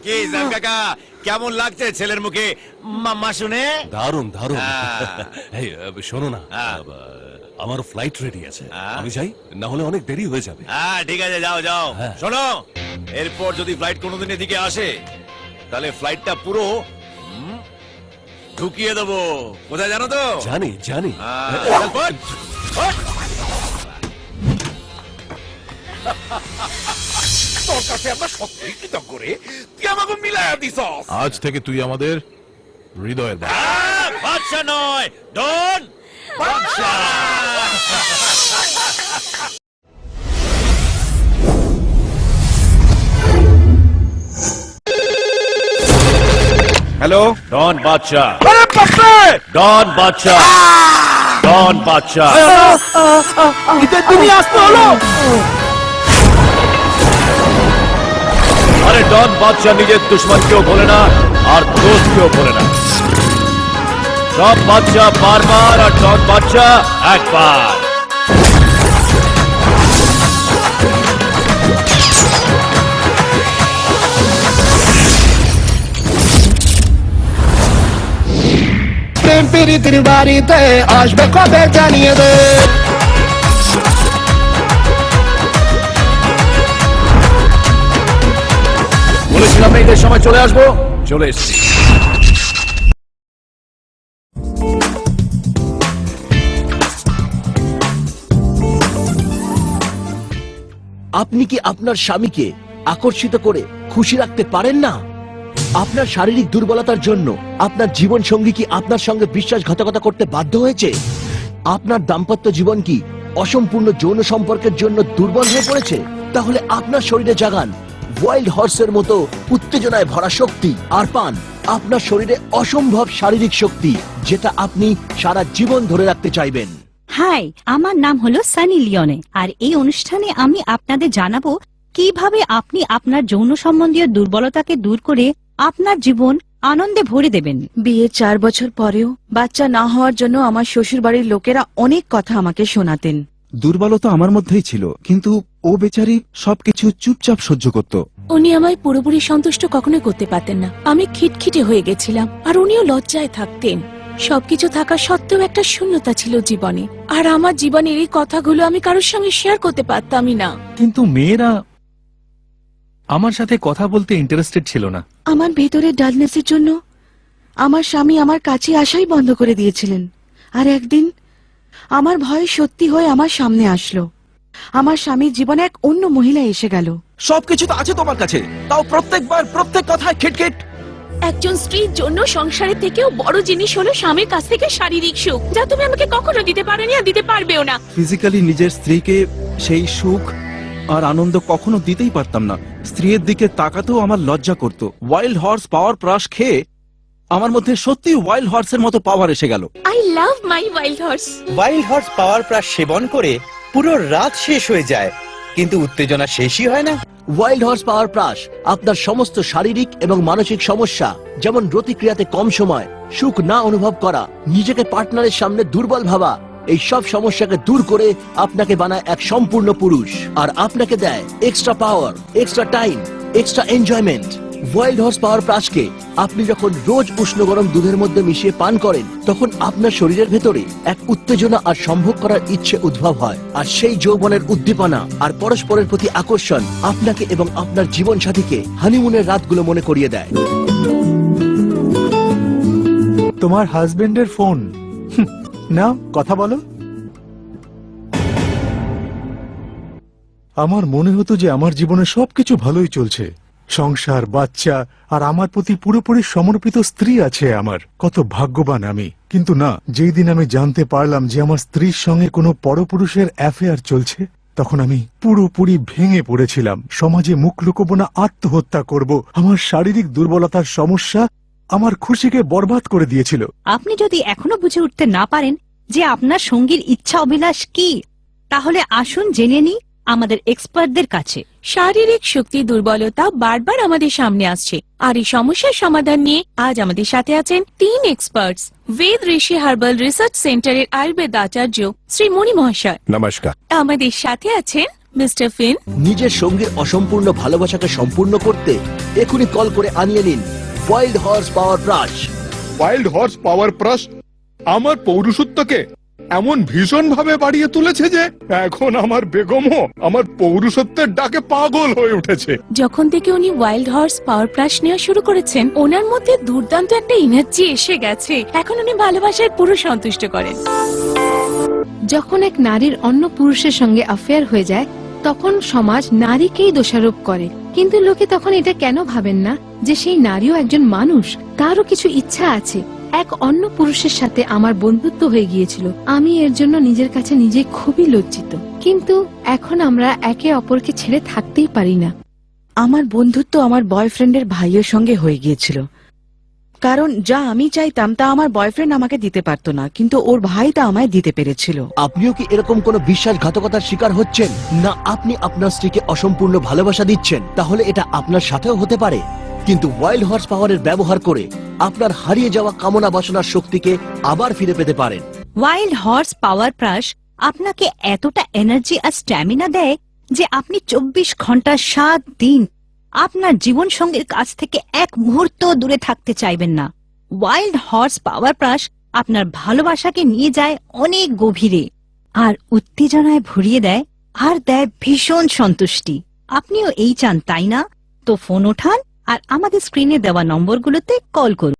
কি জাম কাকা, কেমন লাগছে ছেলের মুখে মাম্মা শুনে? দারুণ দারুণ। এই শোনো না, আমার ফ্লাইট রেডি আছে, আমি যাই, না হলে অনেক দেরি হয়ে যাবে। হ্যাঁ ঠিক আছে, যাও যাও। শোনো, এরপর যদি ফ্লাইট কোনোদিন এদিকে আসে তাহলে ফ্লাইটটা পুরো ঢুকিয়ে দেবো। কোথায় জানো তো? জানি জানি। তোর কাছে আমরা সত্যি কৃতজ্ঞ রে, তুই আমাকে মিলায়া দিছস। আজ থেকে তুই আমাদের হৃদয়ের বাদশা নয়, ডন বাদশা। হ্যালো, ডন বাদশা। ডন বাদশা, ডন বাদশা। তুমি আসতে হলো। আরে ডন বাদশাহ নিজের দুশ্মনকেও বলে না আর দোস্তকেও বলে না। সব বাদশাহ বারবার আর ডন বাদশাহ একবার। প্রেম প্রীতির বাড়িতে আসবে কবে জানিয়ে দে। বলেছিলাম না ঈদের সময় চলে আসবো, চলে এসেছি। আপনি কি আপনার স্বামীকে আকর্ষিত করে খুশি রাখতে পারেন না? আপনার শারীরিক দুর্বলতার জন্য আপনার জীবন সঙ্গী কি আপনার সঙ্গে বিশ্বাসঘাতকতা করতে বাধ্য হয়েছে? আপনার দাম্পত্য জীবন কি অসম্পূর্ণ যৌন সম্পর্কের জন্য দুর্বল হয়ে পড়েছে? তাহলে আপনার শরীরে জাগান ওয়াইল্ড হর্সের মতো উত্তেজনায় ভরা শক্তি, আর পান আপনার শরীরে অসম্ভব শারীরিক শক্তি, যেটা আপনি সারা জীবন ধরে রাখতে চাইবেন। হাই, আমার নাম হলো সানি লিওনে, আর এই অনুষ্ঠানে আমি আপনাদের জানাবো কিভাবে আপনি আপনার যৌন সম্বন্ধীয় দুর্বলতাকে দূর করে আপনার জীবন আনন্দে ভরে দেবেন। বিয়ের 4 বছর পরেও বাচ্চা না হওয়ার জন্য আমার শ্বশুর বাড়ির লোকেরা অনেক কথা আমাকে শোনাতেন। দুর্বলতা আমার মধ্যেই ছিল, কিন্তু ও বেচারি সবকিছু চুপচাপ সহ্য করত। উনি আমায় পুরোপুরি সন্তুষ্ট কখনোই করতে পারতেন না। আমি খিটখিটে হয়ে গেছিলাম, আর উনিও লজ্জায় থাকতেন। সবকিছু থাকা সত্ত্বেও একটা শূন্যতা ছিল জীবনে, আর আমার জীবনের এই কথাগুলো আমি কারোর সঙ্গে শেয়ার করতে পারতামই না। কিন্তু মেয়েরা আমার সাথে কথা বলতে ইন্টারেস্টেড ছিল না। আমার ভেতরের ডালনেসের জন্য আমার স্বামী আমার কাছে আসাই বন্ধ করে দিয়েছিলেন। আর একদিন আমার ভয় সত্যি হয়ে আমার সামনে আসলো। আমার স্বামীর জীবনে এক অন্য মহিলা এসে গেল। সবকিছু তো আছে তোমার কাছে, তাও প্রত্যেকবার প্রত্যেক কথায় খিটখিট। একজন স্ত্রীর জন্য সংসারের থেকেও বড় জিনিস হলো স্বামীর কাছ থেকে শারীরিক সুখ, যা তুমি আমাকে কখনো দিতে পারোনি আর দিতে পারবেও না। ফিজিক্যালি নিজের স্ত্রীকে সেই সুখ আর আনন্দ কখনো দিতেই পারতাম না। স্ত্রীর দিকে তাকাতেও আমার লজ্জা করত। ওয়াইল্ড হর্স পাওয়ার প্রাশ খেয়ে আমার মধ্যে সত্যি ওয়াইল্ড হর্সের মতো পাওয়ার এসে গেল। I love my wild horse. Wild horse power Prash সেবন করে পুরো রাত শেষ হয়ে যায়, কিন্তু উত্তেজনা শেষই হয় না। ওয়াইল্ড হর্স পাওয়ার প্রাশ আপনার সমস্ত শারীরিক এবং মানসিক সমস্যা, যেমন প্রতিক্রিয়াতে কম সময়, সুখ না অনুভব করা, নিজেকে পার্টনারের সামনে দুর্বল ভাবা, এই সব সমস্যাকে দূর করে আপনাকে বানায় এক সম্পূর্ণ পুরুষ, আর আপনাকে দেয় extra power, extra time, extra enjoyment. Wild horse power প্রাশকে আপনি যখন রোজ উষ্ণ গরম দুধের মধ্যে মিশিয়ে পান করেন, তখন আপনার শরীরের ভেতরে এক উত্তেজনা আর সম্ভোগ করার ইচ্ছে উদ্ভব হয়, আর সেই যৌবনের উদ্দীপনা আর পরস্পরের প্রতি আকর্ষণ আপনাকে এবং আপনার জীবন সাথীকে হানিমুনের রাতগুলো মনে করিয়ে দেয়। তোমার হাজবেন্ডের ফোন, না কথা বলো। আমার মনে হতো যে আমার জীবনে সবকিছু ভালোই চলছে, সংসার, বাচ্চা, আর আমার প্রতি পুরোপুরি সমর্পিত স্ত্রী আছে আমার। কত ভাগ্যবান আমি। কিন্তু না, যেই দিন আমি জানতে পারলাম যে আমার স্ত্রীর সঙ্গে কোনো পরপুরুষের অ্যাফেয়ার চলছে, তখন আমি পুরোপুরি ভেঙে পড়েছিলাম। সমাজে মুখ লুকোবো না, আত্মহত্যা করব। আমার শারীরিক দুর্বলতার সমস্যা আমার খুশিকে বরবাদ করে দিয়েছিল। আপনি যদি এখনো বুঝে উঠতে না পারেন যে আপনার সঙ্গীর ইচ্ছা অভিলাষ কি, তাহলে আসুন জেনে নিই আমাদের এক্সপার্টদের কাছে। শারীরিক শক্তি দুর্বলতা বারবার আমাদের সামনে আসছে, আর এই সমস্যার সমাধান নিয়ে আজ আমাদের সাথে আছেন 3 এক্সপার্টস। বেদ ঋষি হার্বাল রিসার্চ সেন্টারের আয়ুর্বেদ আচার্য শ্রী মণি মহাশয় নমস্কার। আমাদের সাথে আছেন মিস্টার ফিন। নিজের সঙ্গীর অসম্পূর্ণ ভালোবাসাকে সম্পূর্ণ করতে এখনই কল করে আনিয়ে নিন wild horse power Prash. Wild horse power Prash আমার পৌরুষত্বকে এমন ভীষণ ভাবে বাড়িয়ে তুলেছে যে এখন আমার বেগমও আমার পৌরুষত্বের ডাকে পাগল হয়ে উঠেছে। যখন থেকে উনি ওয়াইল্ড হর্স পাওয়ার প্লাস নেওয়া শুরু করেছেন, ওনার মধ্যে দুর্দান্ত একটা এনার্জি এসে গেছে। এখন উনি ভালোবাসায় পুরো সন্তুষ্ট করেন। যখন এক নারীর অন্য পুরুষের সঙ্গে অ্যাফেয়ার হয়ে যায়, তখন সমাজ নারীকেই দোষারোপ করে। কিন্তু লোকে তখন এটা কেন ভাবেন না যে সেই নারীও একজন মানুষ, তারও কিছু ইচ্ছা আছে। এক অন্য পুরুষের সাথে আমার বন্ধুত্ব হয়ে গিয়েছিল। আমি এর জন্য নিজের কাছে নিজে খুবই লজ্জিত, কিন্তু এখন আমরা একে অপরকে ছেড়ে থাকতেই পারি না। আমার বন্ধুত্ব আমার বয়ফ্রেন্ডের ভাইয়ের সঙ্গে হয়ে গিয়েছিল, কারণ যা আমি চাইতাম তা আমার বয়ফ্রেন্ড আমাকে দিতে পারতো না, কিন্তু ওর ভাই তা আমায় দিতে পেরেছিল। আপনিও কি এরকম কোনো বিশ্বাসঘাতকতার শিকার হচ্ছেন না? আপনি আপনার স্ত্রীকে অসম্পূর্ণ ভালোবাসা দিচ্ছেন, তাহলে এটা আপনার সাথেও হতে পারে। কিন্তু ওয়াইল্ড হর্স পাওয়ারের ব্যবহার করে আপনার হারিয়ে যাওয়া কামনা বাসনার শক্তিকে আবার ফিরে পেতে পারেন। ওয়াইল্ড হর্স পাওয়ার প্রাশ আপনাকে এতটা এনার্জি আর স্ট্যামিনা দেয় যে আপনি 24 ঘন্টা 7 দিন আপনার জীবন সঙ্গীর কাছ থেকে এক মুহূর্ত দূরে থাকতে চাইবেন না। ওয়াইল্ড হর্স পাওয়ার প্রাশ আপনার ভালোবাসাকে নিয়ে যায় অনেক গভীরে আর উত্তেজনায় ভরিয়ে দেয় আর দেয় ভীষণ সন্তুষ্টি। আপনিও এই চান তাই না? তো ফোন ওঠান আর আমাদের স্ক্রিনে দেওয়া নম্বরগুলোতে কল করুন।